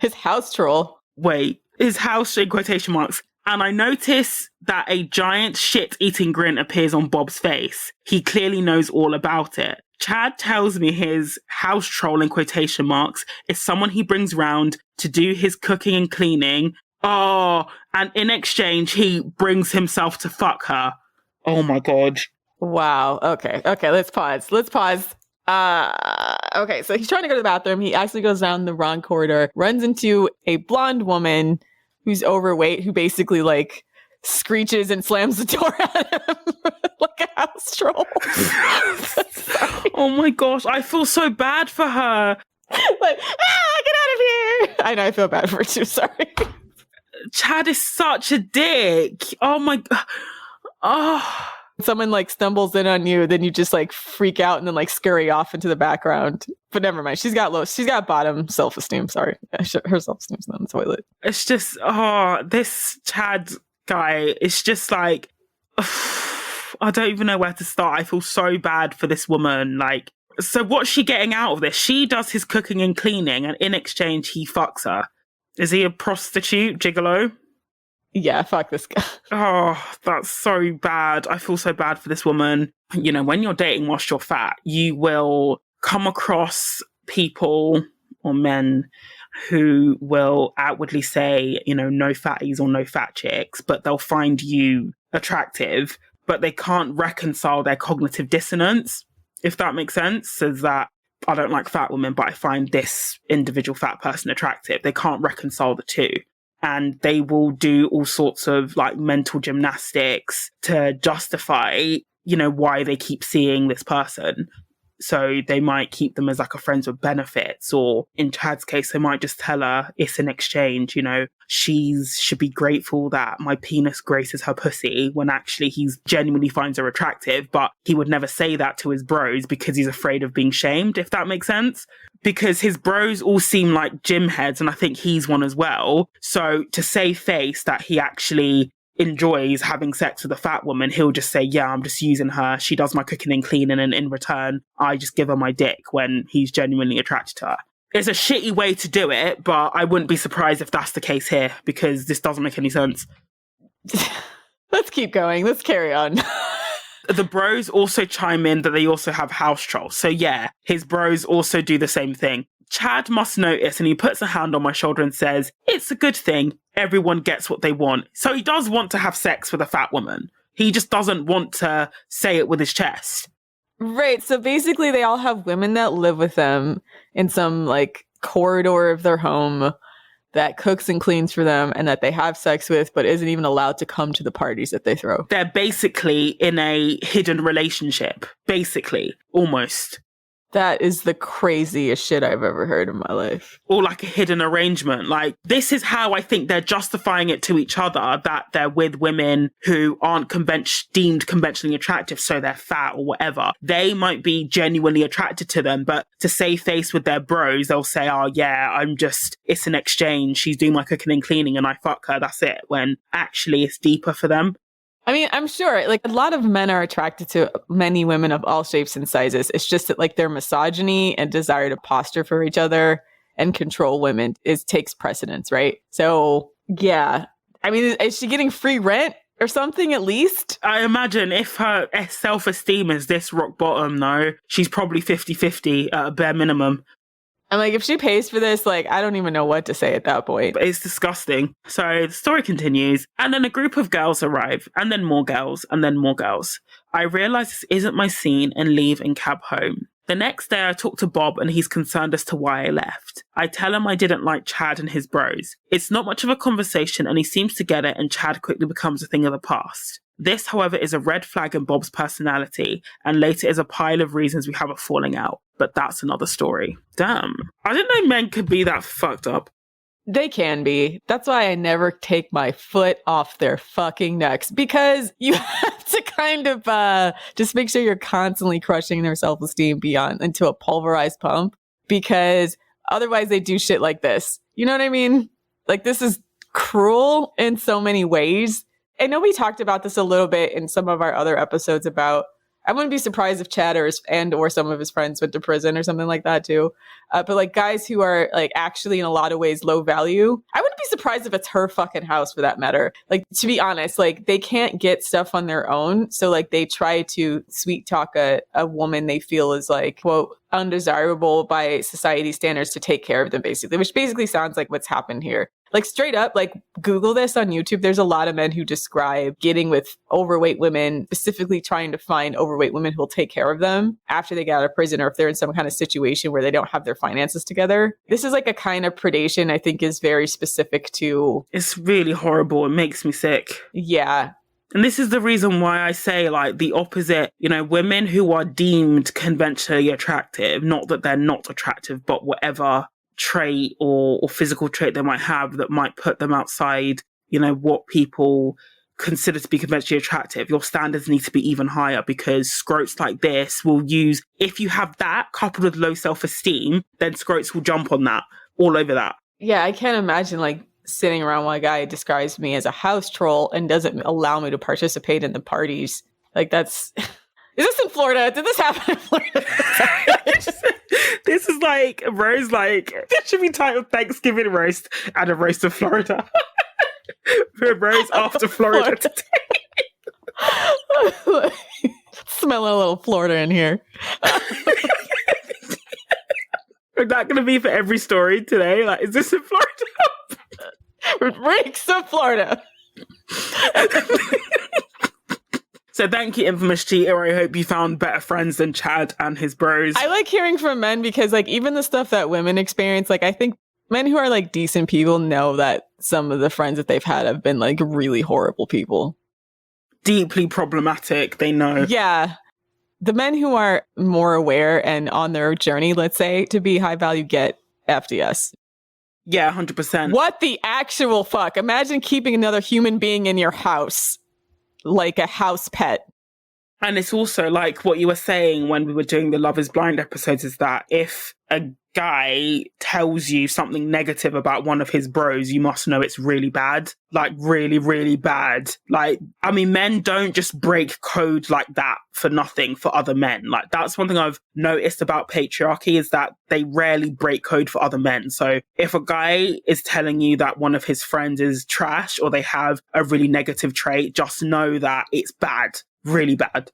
His house troll. Wait, his house in quotation marks. And I notice that a giant shit-eating grin appears on Bob's face. He clearly knows all about it. Chad tells me his house troll, in quotation marks, is someone he brings round to do his cooking and cleaning. Oh, and in exchange, he brings himself to fuck her. Oh my God. Wow. Okay, let's pause. Okay, so he's trying to go to the bathroom. He actually goes down the wrong corridor, runs into a blonde woman who's overweight, who basically like screeches and slams the door at him like a house troll. Oh my gosh, I feel so bad for her. Like, get out of here. I know, I feel bad for her too, sorry. Chad is such a dick. Oh my God. Oh. Someone like stumbles in on you, then you just like freak out and then like scurry off into the background. But never mind. She's got bottom self-esteem. Sorry. Her self-esteem's not on the toilet. It's just, this Chad guy is just like, I don't even know where to start. I feel so bad for this woman. Like, so what's she getting out of this? She does his cooking and cleaning, and in exchange, he fucks her. Is he a prostitute, gigolo? Yeah, fuck this guy. Oh, that's so bad. I feel so bad for this woman. You know, when you're dating whilst you're fat, you will come across people or men who will outwardly say, you know, no fatties or no fat chicks, but they'll find you attractive, but they can't reconcile their cognitive dissonance, if that makes sense. So that I don't like fat women, but I find this individual fat person attractive. They can't reconcile the two. And they will do all sorts of like mental gymnastics to justify, you know, why they keep seeing this person. Mm-hmm. So they might keep them as like a friends with benefits, or in Chad's case, they might just tell her it's an exchange, she should be grateful that my penis graces her pussy, when actually he's genuinely finds her attractive, but he would never say that to his bros because he's afraid of being shamed, if that makes sense. Because his bros all seem like gym heads, and I think he's one as well. So to save face that he actually enjoys having sex with a fat woman, he'll just say, yeah, I'm just using her. She does my cooking and cleaning, and in return, I just give her my dick, when he's genuinely attracted to her. It's a shitty way to do it, but I wouldn't be surprised if that's the case here, because this doesn't make any sense. Let's keep going. Let's carry on. The bros also chime in that they also have house trolls. So yeah, his bros also do the same thing. Chad must notice, and he puts a hand on my shoulder and says, it's a good thing. Everyone gets what they want. So he does want to have sex with a fat woman. He just doesn't want to say it with his chest. Right. So basically they all have women that live with them in some like corridor of their home that cooks and cleans for them, and that they have sex with, but isn't even allowed to come to the parties that they throw. They're basically in a hidden relationship. Basically. Almost. That is the craziest shit I've ever heard in my life. Or like a hidden arrangement. Like, this is how I think they're justifying it to each other, that they're with women who aren't deemed conventionally attractive, so they're fat or whatever. They might be genuinely attracted to them, but to save face with their bros, they'll say, oh yeah, it's an exchange. She's doing my cooking and cleaning and I fuck her, that's it. When actually it's deeper for them. I mean, I'm sure like a lot of men are attracted to many women of all shapes and sizes. It's just that like their misogyny and desire to posture for each other and control women takes precedence, right? So yeah, I mean, is she getting free rent or something at least? I imagine if her self-esteem is this rock bottom, though, she's probably 50-50 at a bare minimum. I'm like, if she pays for this, like, I don't even know what to say at that point. But it's disgusting. So the story continues, and then a group of girls arrive, and then more girls, and then more girls. I realise this isn't my scene and leave and cab home. The next day I talk to Bob and he's concerned as to why I left. I tell him I didn't like Chad and his bros. It's not much of a conversation and he seems to get it, and Chad quickly becomes a thing of the past. This, however, is a red flag in Bob's personality, and later is a pile of reasons we have a falling out. But that's another story. Damn. I didn't know men could be that fucked up. They can be. That's why I never take my foot off their fucking necks, because you have to kind of just make sure you're constantly crushing their self-esteem beyond into a pulverized pump, because otherwise they do shit like this. You know what I mean? Like, this is cruel in so many ways. I know we talked about this a little bit in some of our other episodes about, I wouldn't be surprised if Chad or some of his friends went to prison or something like that too. But like guys who are like actually in a lot of ways low value, I wouldn't be surprised if it's her fucking house for that matter. Like, to be honest, like they can't get stuff on their own. So like they try to sweet talk a woman they feel is like, quote, undesirable by society standards to take care of them, basically, which basically sounds like what's happened here. Like, straight up, like, Google this on YouTube. There's a lot of men who describe getting with overweight women, specifically trying to find overweight women who will take care of them after they get out of prison, or if they're in some kind of situation where they don't have their finances together. This is like a kind of predation I think is very specific to... It's really horrible. It makes me sick. Yeah. And this is the reason why I say, like, the opposite, women who are deemed conventionally attractive, not that they're not attractive, but whatever trait or physical trait they might have that might put them outside, what people consider to be conventionally attractive. Your standards need to be even higher, because scrotes like this will use, if you have that coupled with low self-esteem, then scrotes will jump on that, all over that. Yeah, I can't imagine, like, sitting around while a guy describes me as a house troll and doesn't allow me to participate in the parties. Like, that's... Is this in Florida? Did this happen in Florida? This is like Rose, like, that should be titled Thanksgiving Roast and a Roast of Florida. Rose after Florida today. Smelling a little Florida in here. Is that going to be for every story today? Like, is this in Florida? Reeks of Florida. So thank you, infamous cheater. I hope you found better friends than Chad and his bros. I like hearing from men because, like, even the stuff that women experience, like, I think men who are, like, decent people know that some of the friends that they've had have been, like, really horrible people. Deeply problematic, they know. Yeah. The men who are more aware and on their journey, let's say, to be high value get FDS. Yeah, 100%. What the actual fuck? Imagine keeping another human being in your house like a house pet. And it's also like what you were saying when we were doing the Love is Blind episodes, is that if a guy tells you something negative about one of his bros, you must know it's really bad. Like really, really bad. Like, I mean, men don't just break code like that for nothing for other men. Like, that's one thing I've noticed about patriarchy, is that they rarely break code for other men. So if a guy is telling you that one of his friends is trash or they have a really negative trait, just know that it's bad. Really bad.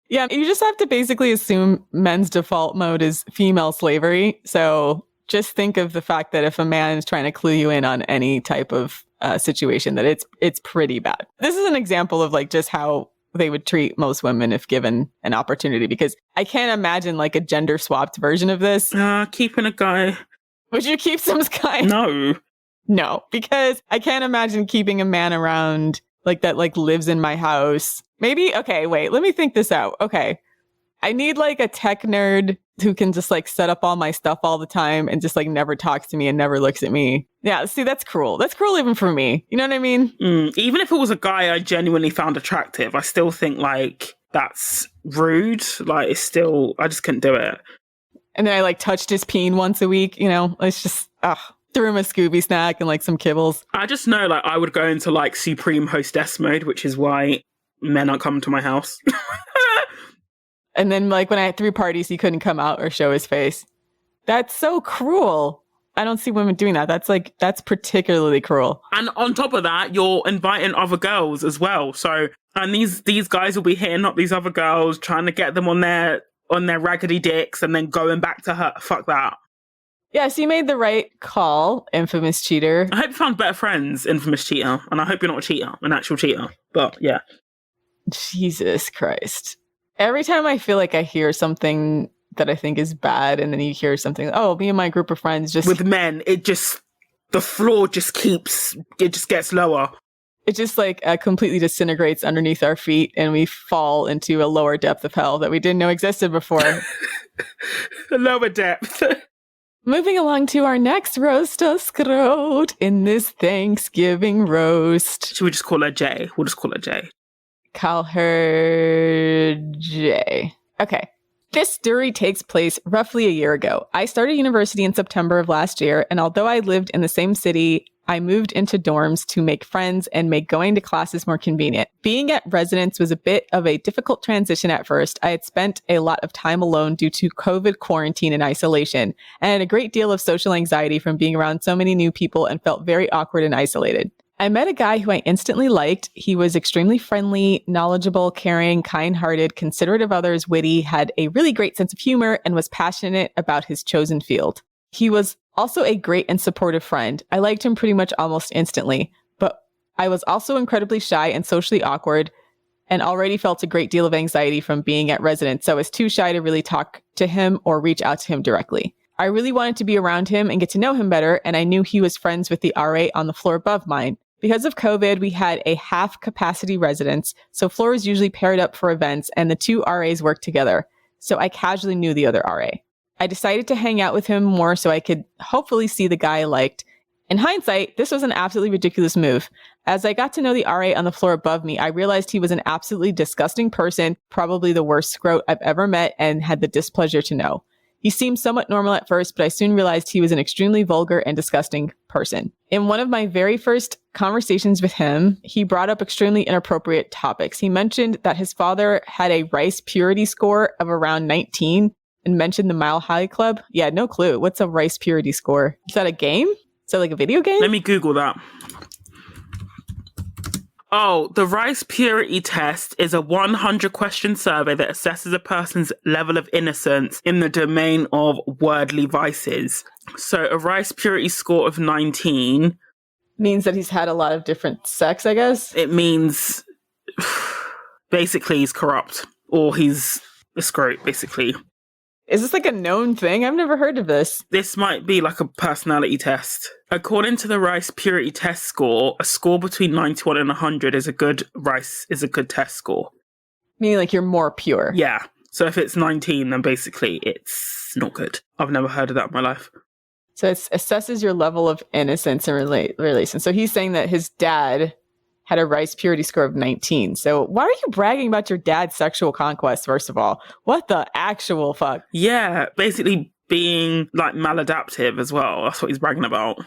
Yeah, you just have to basically assume men's default mode is female slavery. So just think of the fact that if a man is trying to clue you in on any type of situation, that it's pretty bad. This is an example of like just how they would treat most women if given an opportunity, because I can't imagine like a gender swapped version of this. Keeping a guy. Would you keep some guy? No, because I can't imagine keeping a man around like that, like lives in my house. Maybe, okay, wait, let me think this out. Okay. I need like a tech nerd who can just like set up all my stuff all the time and just like never talks to me and never looks at me. Yeah, see, that's cruel. That's cruel even for me. You know what I mean? Even if it was a guy I genuinely found attractive, I still think like that's rude. Like it's still, I just couldn't do it. And then I like touched his peen once a week, you know, it's just, threw him a Scooby snack and like some kibbles. I just know like I would go into like supreme hostess mode, which is why men aren't coming to my house. And then like when I threw parties, he couldn't come out or show his face. That's so cruel. I don't see women doing that. That's particularly cruel. And on top of that, you're inviting other girls as well. So, and these guys will be hitting up these other girls, trying to get them on their raggedy dicks and then going back to her. Fuck that. Yes, you made the right call, infamous cheater. I hope you found better friends, infamous cheater. And I hope you're not a cheater, an actual cheater. But yeah. Jesus Christ. Every time I feel like I hear something that I think is bad, and then you hear something, oh, me and my group of friends just... With men, the floor just gets lower. It just like completely disintegrates underneath our feet, and we fall into a lower depth of hell that we didn't know existed before. A lower depth. Moving along to our next Roast-A-Scrote in this Thanksgiving roast. Should we just call her Jay? We'll just call her Jay. Call her Jay. Okay. This story takes place roughly a year ago. I started university in September of last year, and although I lived in the same city, I moved into dorms to make friends and make going to classes more convenient. Being at residence was a bit of a difficult transition at first. I had spent a lot of time alone due to COVID quarantine and isolation, and had a great deal of social anxiety from being around so many new people and felt very awkward and isolated. I met a guy who I instantly liked. He was extremely friendly, knowledgeable, caring, kind-hearted, considerate of others, witty, had a really great sense of humor, and was passionate about his chosen field. He was also a great and supportive friend. I liked him pretty much almost instantly, but I was also incredibly shy and socially awkward and already felt a great deal of anxiety from being at residence, so I was too shy to really talk to him or reach out to him directly. I really wanted to be around him and get to know him better, and I knew he was friends with the RA on the floor above mine. Because of COVID, we had a half-capacity residence, so floors usually paired up for events, and the two RAs worked together, so I casually knew the other RA. I decided to hang out with him more so I could hopefully see the guy I liked. In hindsight, this was an absolutely ridiculous move. As I got to know the RA on the floor above me, I realized he was an absolutely disgusting person, probably the worst scrote I've ever met, and had the displeasure to know. He seemed somewhat normal at first, but I soon realized he was an extremely vulgar and disgusting person. In one of my very first conversations with him, he brought up extremely inappropriate topics. He mentioned that his father had a rice purity score of around 19 and mentioned the Mile High Club. Yeah, no clue. What's a rice purity score? Is that a game? Is that like a video game? Let me Google that. Oh, the rice purity test is a 100-question survey that assesses a person's level of innocence in the domain of worldly vices. So a rice purity score of 19... means that he's had a lot of different sex, I guess? It means basically he's corrupt. Or he's a scrote, basically. Is this like a known thing? I've never heard of this. This might be like a personality test. According to the rice purity test score, a score between 91 and 100 is a good test score. Meaning like you're more pure. Yeah. So if it's 19, then basically it's not good. I've never heard of that in my life. So it assesses your level of innocence and relation. So he's saying that his dad had a rice purity score of 19. So why are you bragging about your dad's sexual conquest, first of all? What the actual fuck? Yeah, basically being like maladaptive as well. That's what he's bragging about.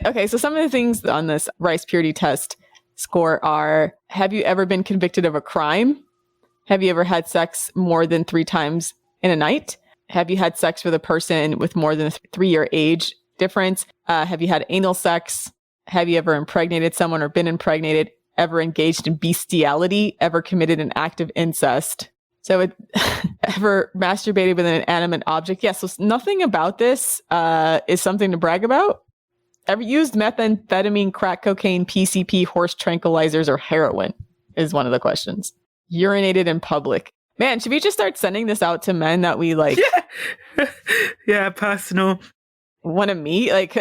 Okay, so some of the things on this rice purity test score are, have you ever been convicted of a crime? Have you ever had sex more than 3 times in a night? Have you had sex with a person with more than a 3-year age difference? Have you had anal sex? Have you ever impregnated someone or been impregnated? Ever engaged in bestiality? Ever committed an act of incest? So ever masturbated with an inanimate object? Yes, so nothing about this is something to brag about. Ever used methamphetamine, crack cocaine, PCP, horse tranquilizers, or heroin is one of the questions. Urinated in public. Man, should we just start sending this out to men that we like? Yeah, yeah, personal. Want to meet? Like,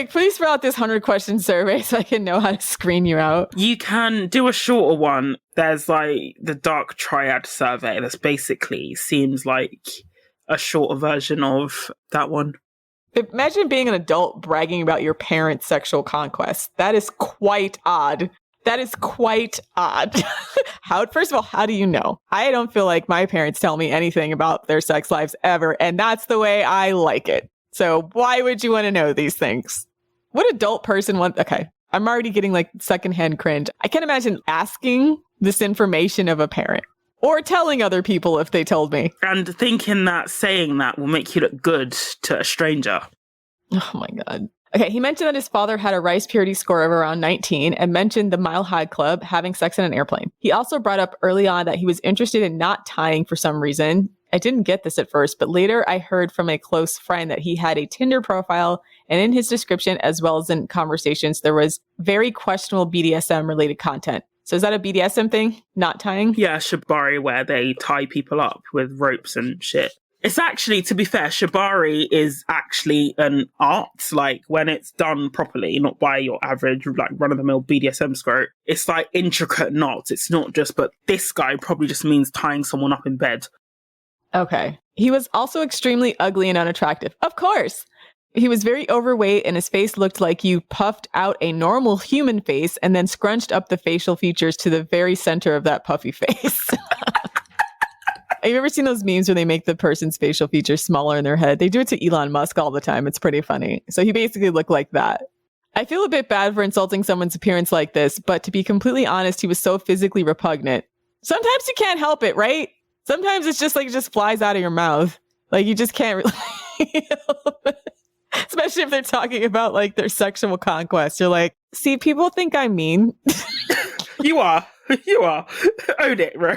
please fill out this 100-question survey so I can know how to screen you out. You can do a shorter one. There's like the Dark Triad survey. That's basically seems like a shorter version of that one. Imagine being an adult bragging about your parents' sexual conquest. That is quite odd. That is quite odd. First of all, how do you know? I don't feel like my parents tell me anything about their sex lives ever, and that's the way I like it. So why would you want to know these things? What adult person wants... Okay, I'm already getting like secondhand cringe. I can't imagine asking this information of a parent or telling other people if they told me. And thinking that saying that will make you look good to a stranger. Oh my God. Okay, he mentioned that his father had a rice purity score of around 19 and mentioned the Mile High Club, having sex in an airplane. He also brought up early on that he was interested in not tying for some reason. I didn't get this at first, but later I heard from a close friend that he had a Tinder profile, and in his description, as well as in conversations, there was very questionable BDSM-related content. So is that a BDSM thing? Not tying? Yeah, shibari, where they tie people up with ropes and shit. It's actually, to be fair, shibari is actually an art, like when it's done properly, not by your average, like run-of-the-mill BDSM scrote. It's like intricate knots. It's not just, but this guy probably just means tying someone up in bed. Okay. He was also extremely ugly and unattractive. Of course. He was very overweight and his face looked like you puffed out a normal human face and then scrunched up the facial features to the very center of that puffy face. Have you ever seen those memes where they make the person's facial features smaller in their head? They do it to Elon Musk all the time. It's pretty funny. So he basically looked like that. I feel a bit bad for insulting someone's appearance like this, but to be completely honest, he was so physically repugnant. Sometimes you can't help it, right? Sometimes it's just like it just flies out of your mouth. Like you just can't really... Especially if they're talking about like their sexual conquest. You're like, see, people think I'm mean. You are. Own it, bro.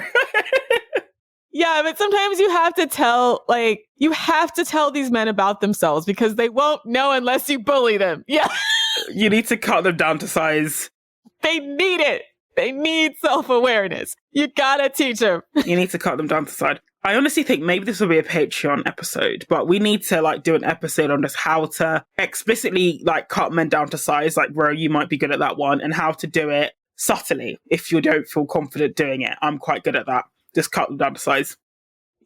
Yeah, but sometimes you have to tell these men about themselves because they won't know unless you bully them. Yeah. You need to cut them down to size. They need it. They need self-awareness. You gotta teach them. You need to cut them down to size. I honestly think maybe this will be a Patreon episode, but we need to like do an episode on just how to explicitly like cut men down to size. Like, bro, you might be good at that one, and how to do it subtly if you don't feel confident doing it. I'm quite good at that. Just cut them down to size.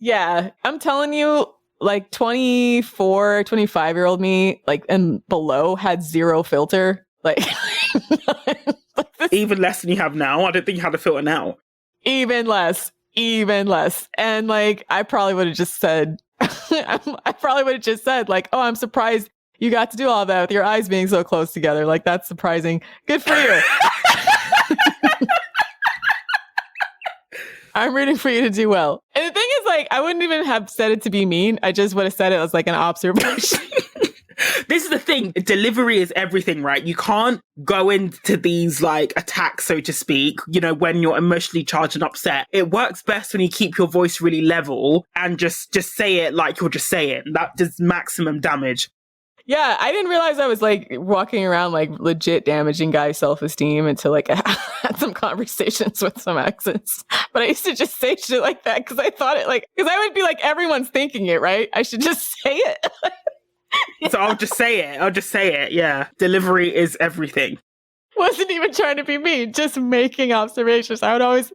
Yeah, I'm telling you, like 24, 25-year-old me, like, and below had zero filter. Like, even less than you have now. I don't think you had a filter now. Even less. And like, I probably would have just said, like, oh, I'm surprised you got to do all that with your eyes being so close together. Like, that's surprising. Good for you. I'm rooting for you to do well. And the thing is, like, I wouldn't even have said it to be mean. I just would have said it as like an observation. This is the thing. Delivery is everything, right? You can't go into these like attacks, so to speak, you know, when you're emotionally charged and upset. It works best when you keep your voice really level and just say it like you're just saying. That does maximum damage. Yeah, I didn't realize I was like walking around like legit damaging guys' self-esteem until like I had some conversations with some exes. But I used to just say shit like that because I thought it like, because I would be like, everyone's thinking it, right? I should just say it. So I'll just say it. Yeah. Delivery is everything. Wasn't even trying to be mean, just making observations. I would always,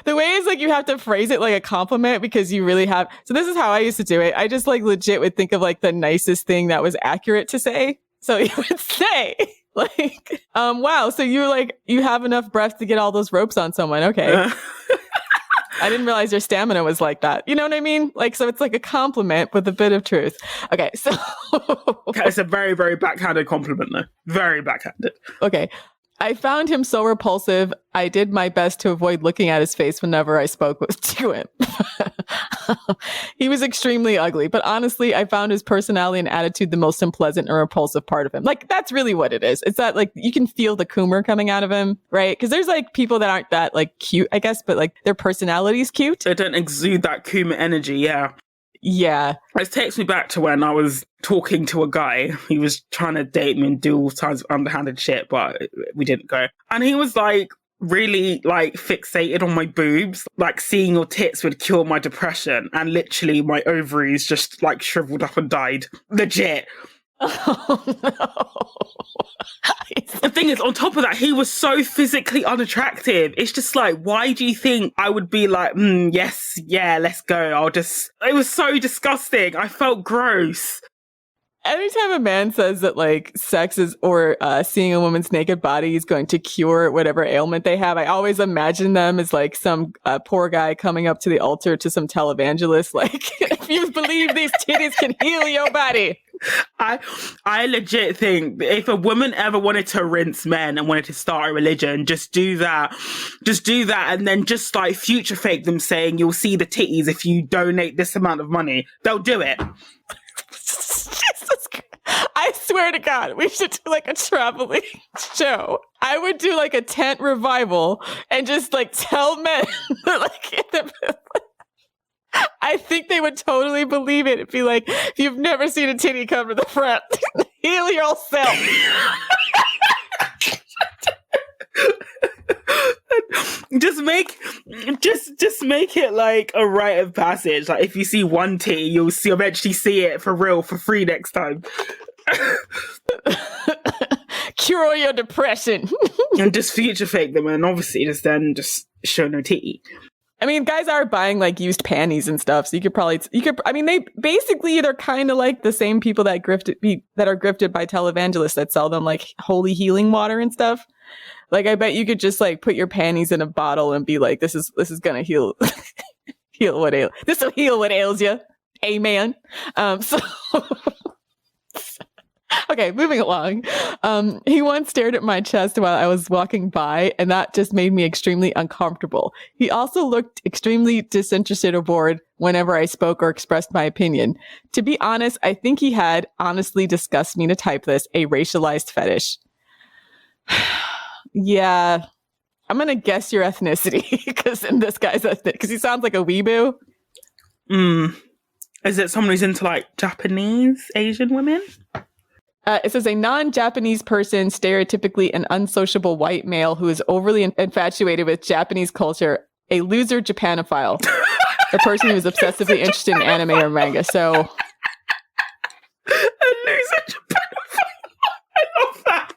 The way is like you have to phrase it like a compliment because you really have. So this is how I used to do it. I just like legit would think of like the nicest thing that was accurate to say. So you would say like, wow, so you have enough breath to get all those ropes on someone. Okay. I didn't realize your stamina was like that. You know what I mean? Like, so it's like a compliment with a bit of truth. Okay. So it's a very, very backhanded compliment though. Very backhanded. Okay. I found him so repulsive, I did my best to avoid looking at his face whenever I spoke to him. He was extremely ugly, but honestly, I found his personality and attitude the most unpleasant and repulsive part of him. Like, that's really what it is. It's that, like, you can feel the coomer coming out of him, right? Because there's, like, people that aren't that, like, cute, I guess, but, like, their personality's cute. They don't exude that coomer energy, yeah. Yeah. It takes me back to when I was talking to a guy. He was trying to date me and do all kinds of underhanded shit, but we didn't go. And he was like really like fixated on my boobs. Like seeing your tits would cure my depression. And literally my ovaries just like shriveled up and died. Legit. Oh no. The thing is, on top of that, he was so physically unattractive. It's just like, why do you think I would be like, yes, yeah, let's go. It was so disgusting. I felt gross. Anytime a man says that like sex is or seeing a woman's naked body is going to cure whatever ailment they have, I always imagine them as like some poor guy coming up to the altar to some televangelist. Like, if you believe these titties can heal your body. I legit think if a woman ever wanted to rinse men and wanted to start a religion, just do that and then just like future fake them saying you'll see the titties if you donate this amount of money. They'll do it. Jesus Christ. I swear to God, we should do like a traveling show. I would do like a tent revival and just like tell men that like I think they would totally believe it. It'd be like, if you've never seen a titty come to the front, heal yourself. Just make it like a rite of passage. Like if you see one titty, you'll eventually see it for real for free next time. Cure your depression. And just future fake them, and obviously just show no titty. I mean, guys are buying like used panties and stuff, so they're kind of like the same people that are grifted by televangelists that sell them like holy healing water and stuff. Like, I bet you could just like put your panties in a bottle and be like, this is gonna heal, this will heal what ails you. Amen. Okay, moving along. He once stared at my chest while I was walking by, and that just made me extremely uncomfortable. He also looked extremely disinterested or bored whenever I spoke or expressed my opinion. To be honest, I think he had honestly disgusted me to type this, a racialized fetish. Yeah, I'm gonna guess your ethnicity because in this guy's ethnic, because he sounds like a weeboo. Is it someone who's into like Japanese Asian women? It says a non-Japanese person, stereotypically an unsociable white male who is overly infatuated with Japanese culture, a loser Japanophile, a person who is obsessively interested in anime or manga. So, a loser Japanophile. I love that.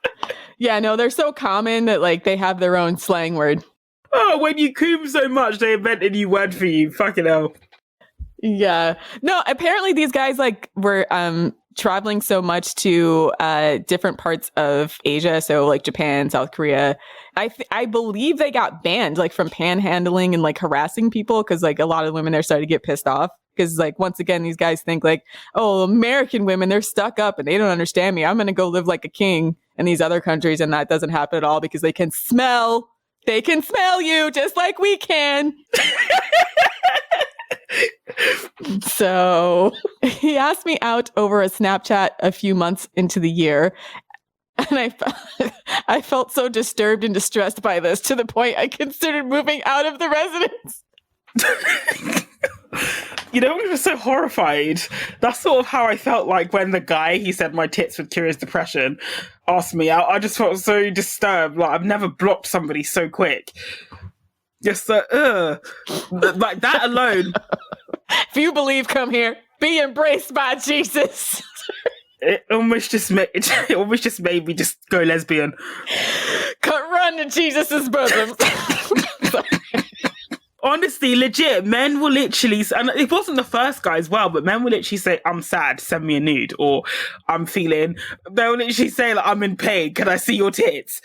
Yeah, no, they're so common that like they have their own slang word. Oh, when you coom so much, they invented a new word for you. Fucking hell. Yeah. No, apparently these guys like were traveling so much to different parts of Asia, so like Japan, South Korea. I believe they got banned like from panhandling and like harassing people because like a lot of women there started to get pissed off because like once again these guys think like, oh, American women, they're stuck up and they don't understand me. I'm gonna go live like a king in these other countries, and that doesn't happen at all because they can smell you just like we can. So he asked me out over a Snapchat a few months into the year, and I felt so disturbed and distressed by this to the point I considered moving out of the residence. You know, we were so horrified. That's sort of how I felt like when the guy, he said my tits would cure his depression, asked me out. I just felt so disturbed. Like, I've never blocked somebody so quick. Just like that alone. If you believe, come here. Be embraced by Jesus. It almost just made me just go lesbian. Run to Jesus's bosom. Honestly, legit, men will literally, and it wasn't the first guy as well, but men will literally say, I'm sad, send me a nude, or they'll literally say, like, I'm in pain, can I see your tits?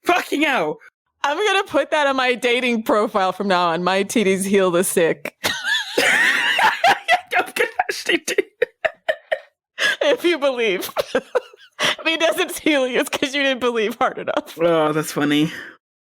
Fucking hell. I'm going to put that on my dating profile from now on. My titties heal the sick. I'm going to actually do if you believe. If he doesn't heal you, it's because you didn't believe hard enough. Oh, that's funny.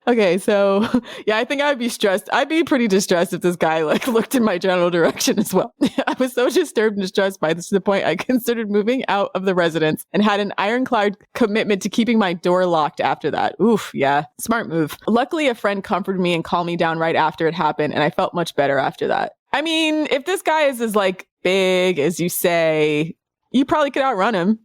Okay, so yeah, I think I'd be stressed. I'd be pretty distressed if this guy like looked in my general direction as well. I was so disturbed and distressed by this to the point I considered moving out of the residence and had an ironclad commitment to keeping my door locked after that. Oof, yeah, smart move. Luckily, a friend comforted me and calmed me down right after it happened, and I felt much better after that. I mean, if this guy is as like big as you say, you probably could outrun him.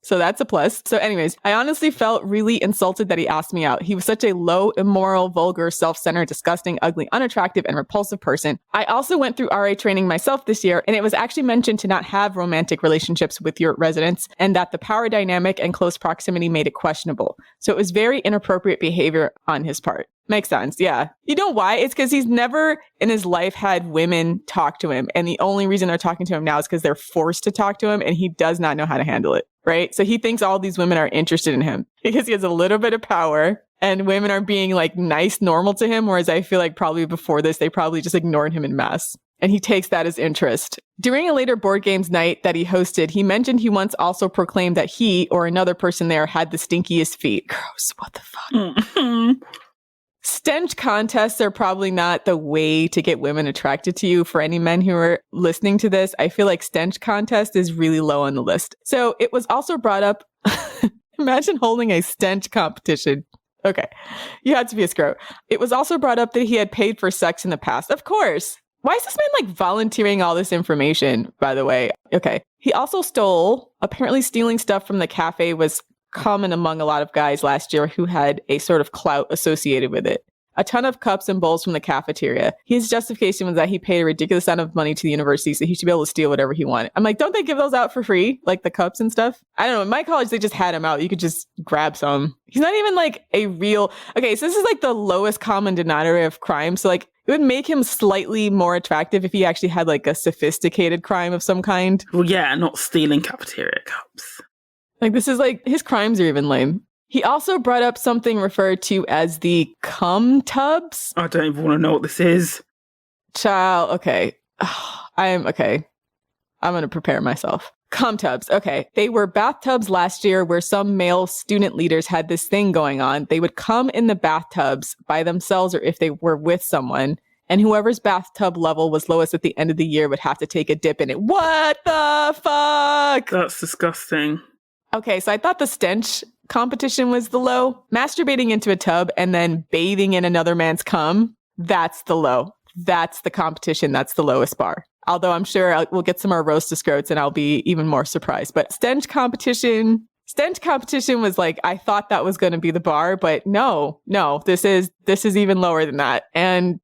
So that's a plus. So anyways, I honestly felt really insulted that he asked me out. He was such a low, immoral, vulgar, self-centered, disgusting, ugly, unattractive, and repulsive person. I also went through RA training myself this year, and it was actually mentioned to not have romantic relationships with your residents, and that the power dynamic and close proximity made it questionable. So it was very inappropriate behavior on his part. Makes sense. Yeah. You know why? It's because he's never in his life had women talk to him. And the only reason they're talking to him now is because they're forced to talk to him, and he does not know how to handle it. Right. So he thinks all these women are interested in him because he has a little bit of power and women are being like nice, normal to him. Whereas I feel like probably before this, they probably just ignored him en masse. And he takes that as interest. During a later board games night that he hosted, he mentioned he once also proclaimed that he or another person there had the stinkiest feet. Gross. What the fuck? Stench contests are probably not the way to get women attracted to you. For any men who are listening to this, I feel like stench contest is really low on the list. So it was also brought up, imagine holding a stench competition. Okay, you had to be a scrote. It was also brought up that he had paid for sex in the past. Of course. Why is this man like volunteering all this information, by the way? Okay. He also apparently stealing stuff from the cafe was common among a lot of guys last year who had a sort of clout associated with it. A ton of cups and bowls from the cafeteria. His justification was that he paid a ridiculous amount of money to the university, so he should be able to steal whatever he wanted. I'm like, don't they give those out for free? Like the cups and stuff? I don't know. In my college, they just had them out. You could just grab some. He's not even like a real... Okay, so this is like the lowest common denominator of crime. So like, it would make him slightly more attractive if he actually had like a sophisticated crime of some kind. Well, yeah, not stealing cafeteria cups. Like, this is like, his crimes are even lame. He also brought up something referred to as the cum tubs. I don't even want to know what this is. Child, okay. I'm going to prepare myself. Cum tubs, okay. They were bathtubs last year where some male student leaders had this thing going on. They would come in the bathtubs by themselves or if they were with someone. And whoever's bathtub level was lowest at the end of the year would have to take a dip in it. What the fuck? That's disgusting. Okay, so I thought the stench competition was the low. Masturbating into a tub and then bathing in another man's cum, that's the low. That's the competition. That's the lowest bar. Although I'm sure we'll get some more Roast-A-Scrotes and I'll be even more surprised. But stench competition was like, I thought that was going to be the bar, but no, this is even lower than that. And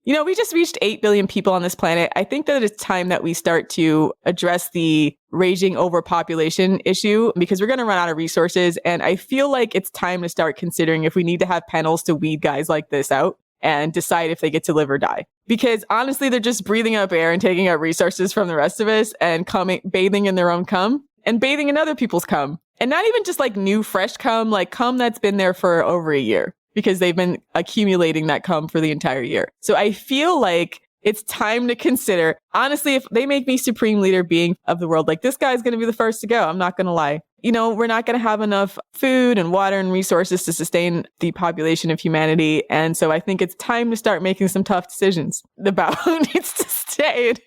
you know, we just reached 8 billion people on this planet. I think that it's time that we start to address the raging overpopulation issue because we're going to run out of resources. And I feel like it's time to start considering if we need to have panels to weed guys like this out and decide if they get to live or die. Because honestly, they're just breathing up air and taking out resources from the rest of us and bathing in their own cum and bathing in other people's cum. And not even just like new, fresh cum, like cum that's been there for over a year. Because they've been accumulating that cum for the entire year. So I feel like it's time to consider, honestly, if they make me supreme leader being of the world, like this guy's going to be the first to go. I'm not going to lie. You know, we're not going to have enough food and water and resources to sustain the population of humanity. And so I think it's time to start making some tough decisions about who needs to stay and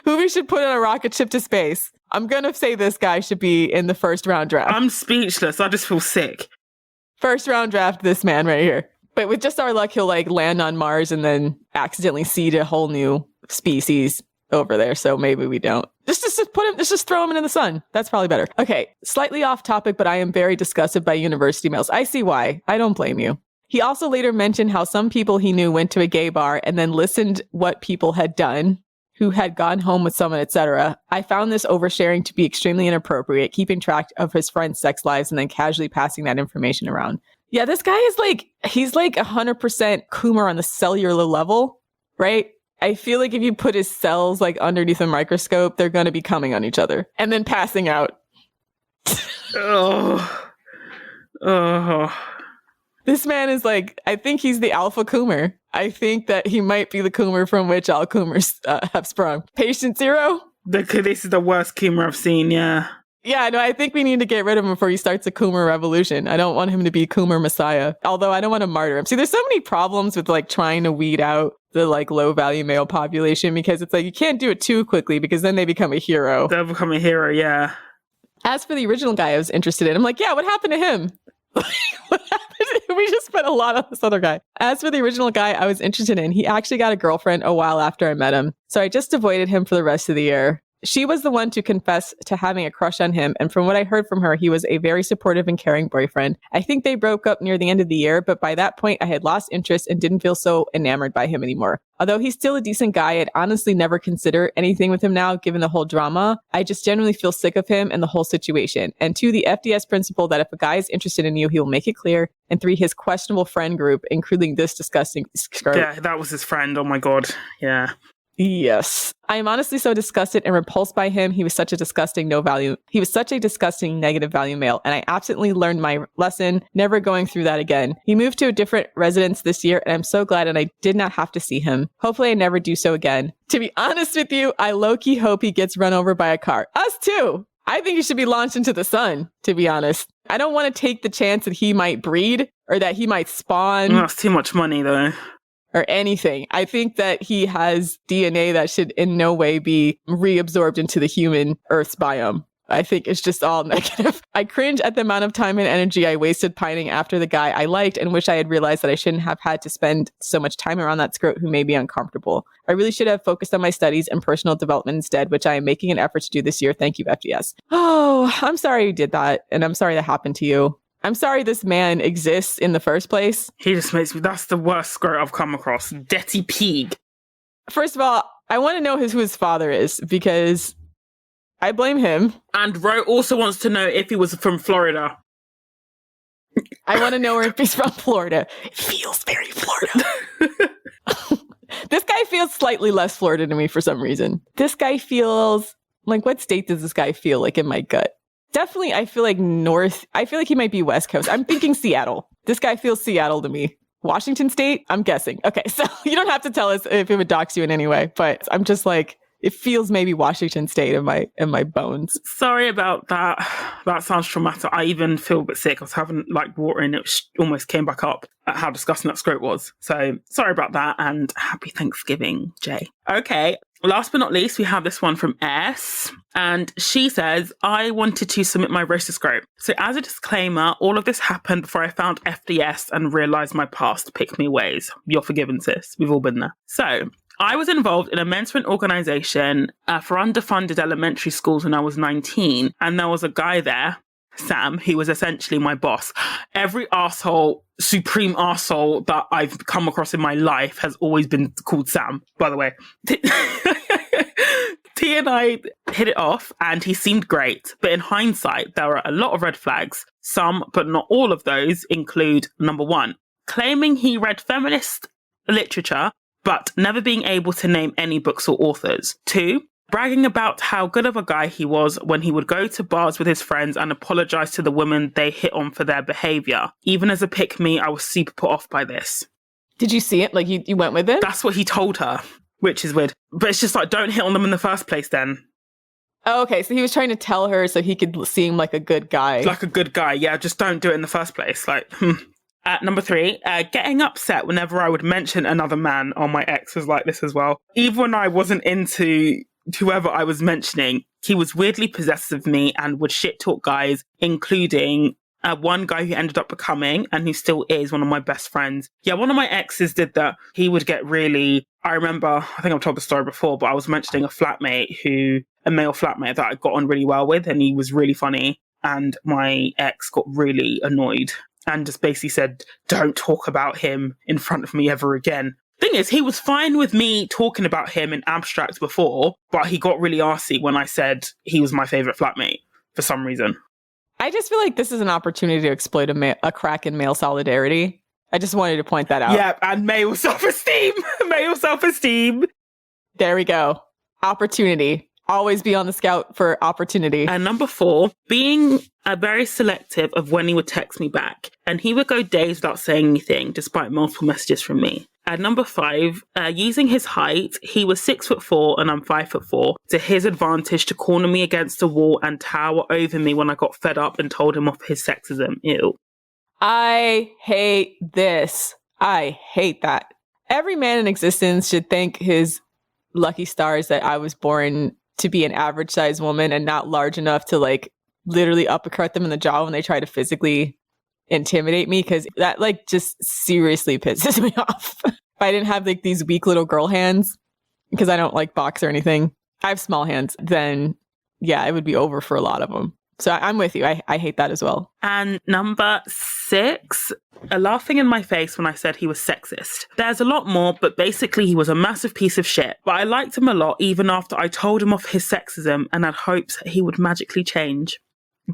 who we should put on a rocket ship to space. I'm going to say this guy should be in the first round draft. I'm speechless. I just feel sick. First round draft, this man right here. But with just our luck, he'll like land on Mars and then accidentally seed a whole new species over there. So maybe we don't. Just throw him into the sun. That's probably better. Okay, slightly off topic, but I am very disgusted by university males. I see why. I don't blame you. He also later mentioned how some people he knew went to a gay bar and then listened what people had done, who had gone home with someone, etc. I found this oversharing to be extremely inappropriate, keeping track of his friends' sex lives and then casually passing that information around. Yeah, this guy is like, he's like 100% Coomer on the cellular level. right? I feel like if you put his cells like underneath a microscope, they're going to be coming on each other and then passing out. Oh. Oh. This man is like, I think he's the alpha coomer. I think that he might be the coomer from which all coomers have sprung. Patient zero? This is the worst coomer I've seen, yeah. Yeah, no, I think we need to get rid of him before he starts a coomer revolution. I don't want him to be coomer messiah, although I don't want to martyr him. See, there's so many problems with like trying to weed out the like low value male population because it's like you can't do it too quickly because then they become a hero. They'll become a hero, yeah. As for the original guy I was interested in, I'm like, yeah, what happened to him? What happened? We just spent a lot on this other guy. As for the original guy I was interested in, he actually got a girlfriend a while after I met him. So I just avoided him for the rest of the year. She was the one to confess to having a crush on him. And from what I heard from her, he was a very supportive and caring boyfriend. I think they broke up near the end of the year, but by that point I had lost interest and didn't feel so enamored by him anymore. Although he's still a decent guy, I'd honestly never consider anything with him now, given the whole drama. I just genuinely feel sick of him and the whole situation. And 2, the FDS principle that if a guy is interested in you, he will make it clear. And 3, his questionable friend group, including this disgusting Scrote. Yeah, that was his friend. Oh my God. Yeah. Yes. I am honestly so disgusted and repulsed by him. He was such a disgusting negative value male. And I absolutely learned my lesson, never going through that again. He moved to a different residence this year and I'm so glad and I did not have to see him. Hopefully I never do so again. To be honest with you, I low-key hope he gets run over by a car. Us too. I think he should be launched into the sun, to be honest. I don't want to take the chance that he might breed or that he might spawn. That's too much money though. Or anything. I think that he has DNA that should in no way be reabsorbed into the human Earth's biome. I think it's just all negative. I cringe at the amount of time and energy I wasted pining after the guy I liked and wish I had realized that I shouldn't have had to spend so much time around that scrote who made me uncomfortable. I really should have focused on my studies and personal development instead, which I am making an effort to do this year. Thank you, FDS. Oh, I'm sorry you did that. And I'm sorry that happened to you. I'm sorry this man exists in the first place. He just makes me, that's the worst scrote I've come across. Detty Peeg. First of all, I want to know who his father is because I blame him. And Ro also wants to know if he was from Florida. I want to know if he's from Florida. It feels very Florida. This guy feels slightly less Florida to me for some reason. This guy feels like, what state does this guy feel like in my gut? Definitely, I feel like north. I feel like he might be West Coast. I'm thinking Seattle. This guy feels Seattle to me. Washington State? I'm guessing. Okay, so you don't have to tell us if it would dox you in any way, but I'm just like, it feels maybe Washington State in my bones. Sorry about that. That sounds traumatic. I even feel a bit sick. I was having like water and it almost came back up at how disgusting that scrote was. So sorry about that and happy Thanksgiving, Jay. Okay. Last but not least, we have this one from S. And she says, I wanted to submit my Roast-A-Scrote. So as a disclaimer, all of this happened before I found FDS and realised my past pick-me ways. You're forgiven, sis. We've all been there. So I was involved in a mentoring organisation for underfunded elementary schools when I was 19. And there was a guy there, Sam, who was essentially my boss. Every arsehole, supreme arsehole that I've come across in my life has always been called Sam, by the way. T and I hit it off and he seemed great. But in hindsight, there are a lot of red flags. Some, but not all of those, include number 1, claiming he read feminist literature, but never being able to name any books or authors. 2, bragging about how good of a guy he was when he would go to bars with his friends and apologise to the women they hit on for their behaviour. Even as a pick-me, I was super put off by this. Did you see it? Like you went with it? That's what he told her, which is weird. But it's just like, don't hit on them in the first place then. Oh, okay, so he was trying to tell her so he could seem like a good guy. Like a good guy, yeah, just don't do it in the first place. Like, Number 3, getting upset whenever I would mention another man. Oh, my ex was like this as well. Even when I wasn't into whoever I was mentioning, he was weirdly possessive of me and would shit talk guys, including one guy who ended up becoming, and who still is, one of my best friends. Yeah, one of my exes did that. He would get really, I remember, I think I've told the story before, but I was mentioning a male flatmate that I got on really well with, and he was really funny. And my ex got really annoyed and just basically said, don't talk about him in front of me ever again. Thing is, he was fine with me talking about him in abstract before, but he got really arsey when I said he was my favourite flatmate for some reason. I just feel like this is an opportunity to exploit a crack in male solidarity. I just wanted to point that out. Yeah, and male self-esteem. Male self-esteem. There we go. Opportunity. Always be on the scout for opportunity. And number 4, being very selective of when he would text me back. And he would go days without saying anything, despite multiple messages from me. At number 5, using his height, he was 6'4" and I'm 5'4", to his advantage to corner me against the wall and tower over me when I got fed up and told him off his sexism. Ew. I hate this. I hate that. Every man in existence should thank his lucky stars that I was born to be an average sized woman and not large enough to like literally uppercut them in the jaw when they try to physically intimidate me, because that like just seriously pisses me off. If I didn't have like these weak little girl hands, because I don't like box or anything, I have small hands, then yeah, it would be over for a lot of them. So I'm with you. I hate that as well. And number 6, laughing in my face when I said he was sexist. There's a lot more, but basically he was a massive piece of shit. But I liked him a lot even after I told him off his sexism and had hopes that he would magically change.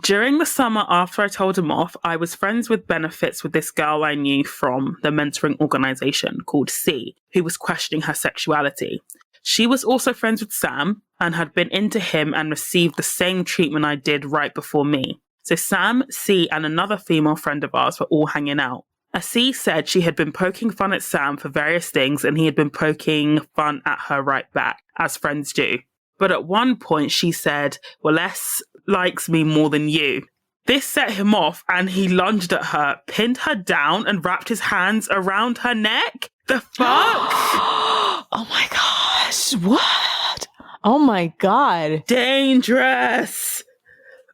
During the summer after I told him off, I was friends with benefits with this girl I knew from the mentoring organisation called C, who was questioning her sexuality. She was also friends with Sam and had been into him and received the same treatment I did right before me. So Sam, C, and another female friend of ours were all hanging out. C said she had been poking fun at Sam for various things and he had been poking fun at her right back, as friends do. But at one point she said, "Well, S likes me more than you." This set him off and he lunged at her, pinned her down and wrapped his hands around her neck. The fuck? Oh my gosh. What? Oh my God. Dangerous.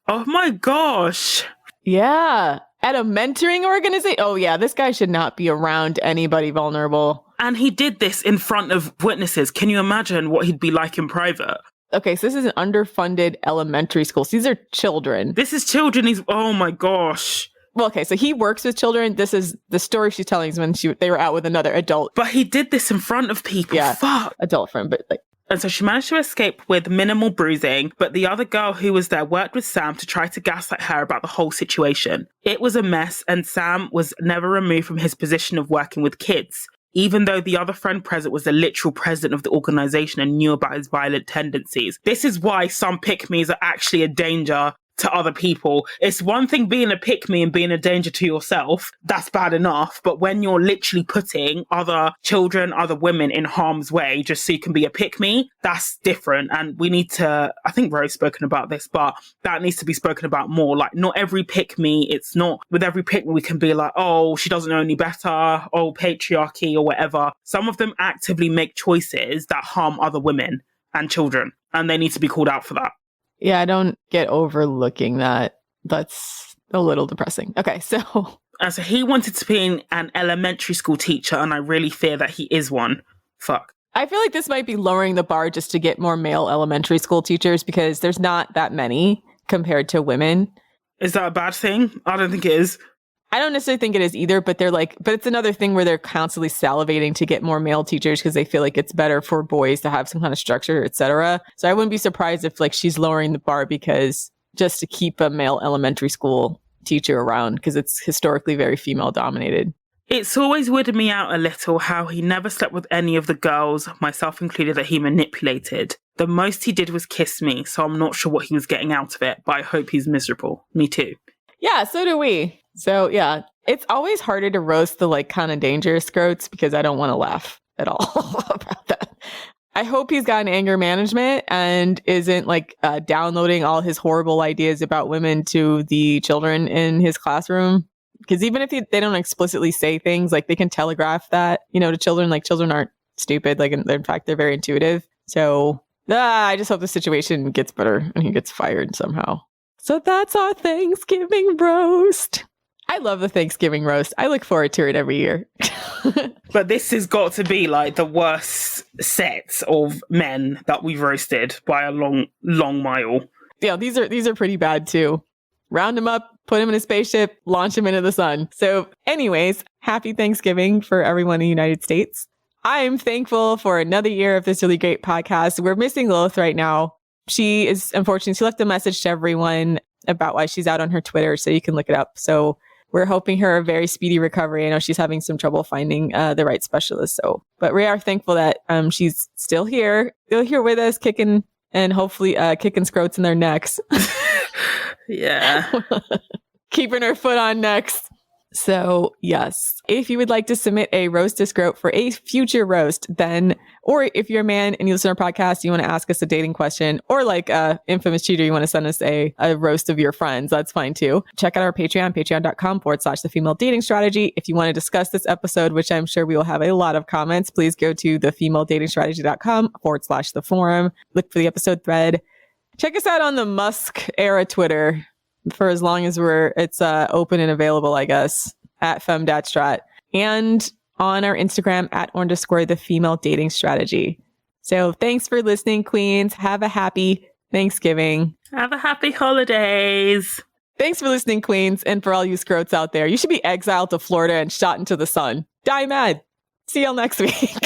Oh my gosh. Yeah. At a mentoring organization? Oh yeah, this guy should not be around anybody vulnerable. And he did this in front of witnesses. Can you imagine what he'd be like in private? Okay, so this is an underfunded elementary school. So these are children. This is children. Oh my gosh. Well, okay, so he works with children. This is the story she's telling is when they were out with another adult. But he did this in front of people. Yeah, fuck. Adult friend, but like. And so she managed to escape with minimal bruising, but the other girl who was there worked with Sam to try to gaslight her about the whole situation. It was a mess, and Sam was never removed from his position of working with kids, even though the other friend present was the literal president of the organization and knew about his violent tendencies. This is why some pick-me's are actually a danger to other people. It's one thing being a pick-me and being a danger to yourself. That's bad enough. But when you're literally putting other children, other women in harm's way just so you can be a pick-me, that's different. And we need to, I think Ro's spoken about this, but that needs to be spoken about more. Like, not every pick-me, it's not, with every pick-me we can be like, oh, she doesn't know any better, oh, patriarchy or whatever. Some of them actively make choices that harm other women and children, and they need to be called out for that. Yeah, I don't get overlooking that. That's a little depressing. Okay, so. And so he wanted to be an elementary school teacher, and I really fear that he is one. Fuck. I feel like this might be lowering the bar just to get more male elementary school teachers because there's not that many compared to women. Is that a bad thing? I don't think it is. I don't necessarily think it is either, but but it's another thing where they're constantly salivating to get more male teachers because they feel like it's better for boys to have some kind of structure, etc. So I wouldn't be surprised if like she's lowering the bar because just to keep a male elementary school teacher around because it's historically very female dominated. It's always weirded me out a little how he never slept with any of the girls, myself included, that he manipulated. The most he did was kiss me, so I'm not sure what he was getting out of it, but I hope he's miserable. Me too. Yeah, so do we. So yeah, it's always harder to roast the like kind of dangerous scrotes because I don't want to laugh at all about that. I hope he's got an anger management and isn't like downloading all his horrible ideas about women to the children in his classroom. Because even if they don't explicitly say things, like they can telegraph that, to children. Like children aren't stupid. Like in fact, they're very intuitive. So I just hope the situation gets better and he gets fired somehow. So that's our Thanksgiving roast. I love the Thanksgiving roast. I look forward to it every year. But this has got to be like the worst set of men that we've roasted by a long, long mile. Yeah, these are pretty bad too. Round him up, put him in a spaceship, launch him into the sun. So anyways, happy Thanksgiving for everyone in the United States. I'm thankful for another year of this really great podcast. We're missing Lilith right now. She left a message to everyone about why she's out on her Twitter, so you can look it up. So we're hoping her a very speedy recovery. I know she's having some trouble finding the right specialist. So, but we are thankful that she's still here with us, kicking and hopefully kicking scrotes in their necks. Yeah. Keeping her foot on next. So yes, if you would like to submit a Roast-A-Scrote for a future roast, then, or if you're a man and you listen to our podcast, you want to ask us a dating question, or like Infamous Cheater, you want to send us a roast of your friends, that's fine too. Check out our Patreon, patreon.com/the female dating strategy. If you want to discuss this episode, which I'm sure we will have a lot of comments, please go to thefemaledatingstrategy.com/the forum. Look for the episode thread. Check us out on the Musk era Twitter for as long as it's open and available, I guess, at femdatstrat, and on our Instagram at _the female dating strategy. So thanks for listening, queens. Have a happy Thanksgiving. Have a happy holidays. Thanks for listening, queens. And for all you scrotes out there, you should be exiled to Florida and shot into the sun. Die mad. See y'all next week.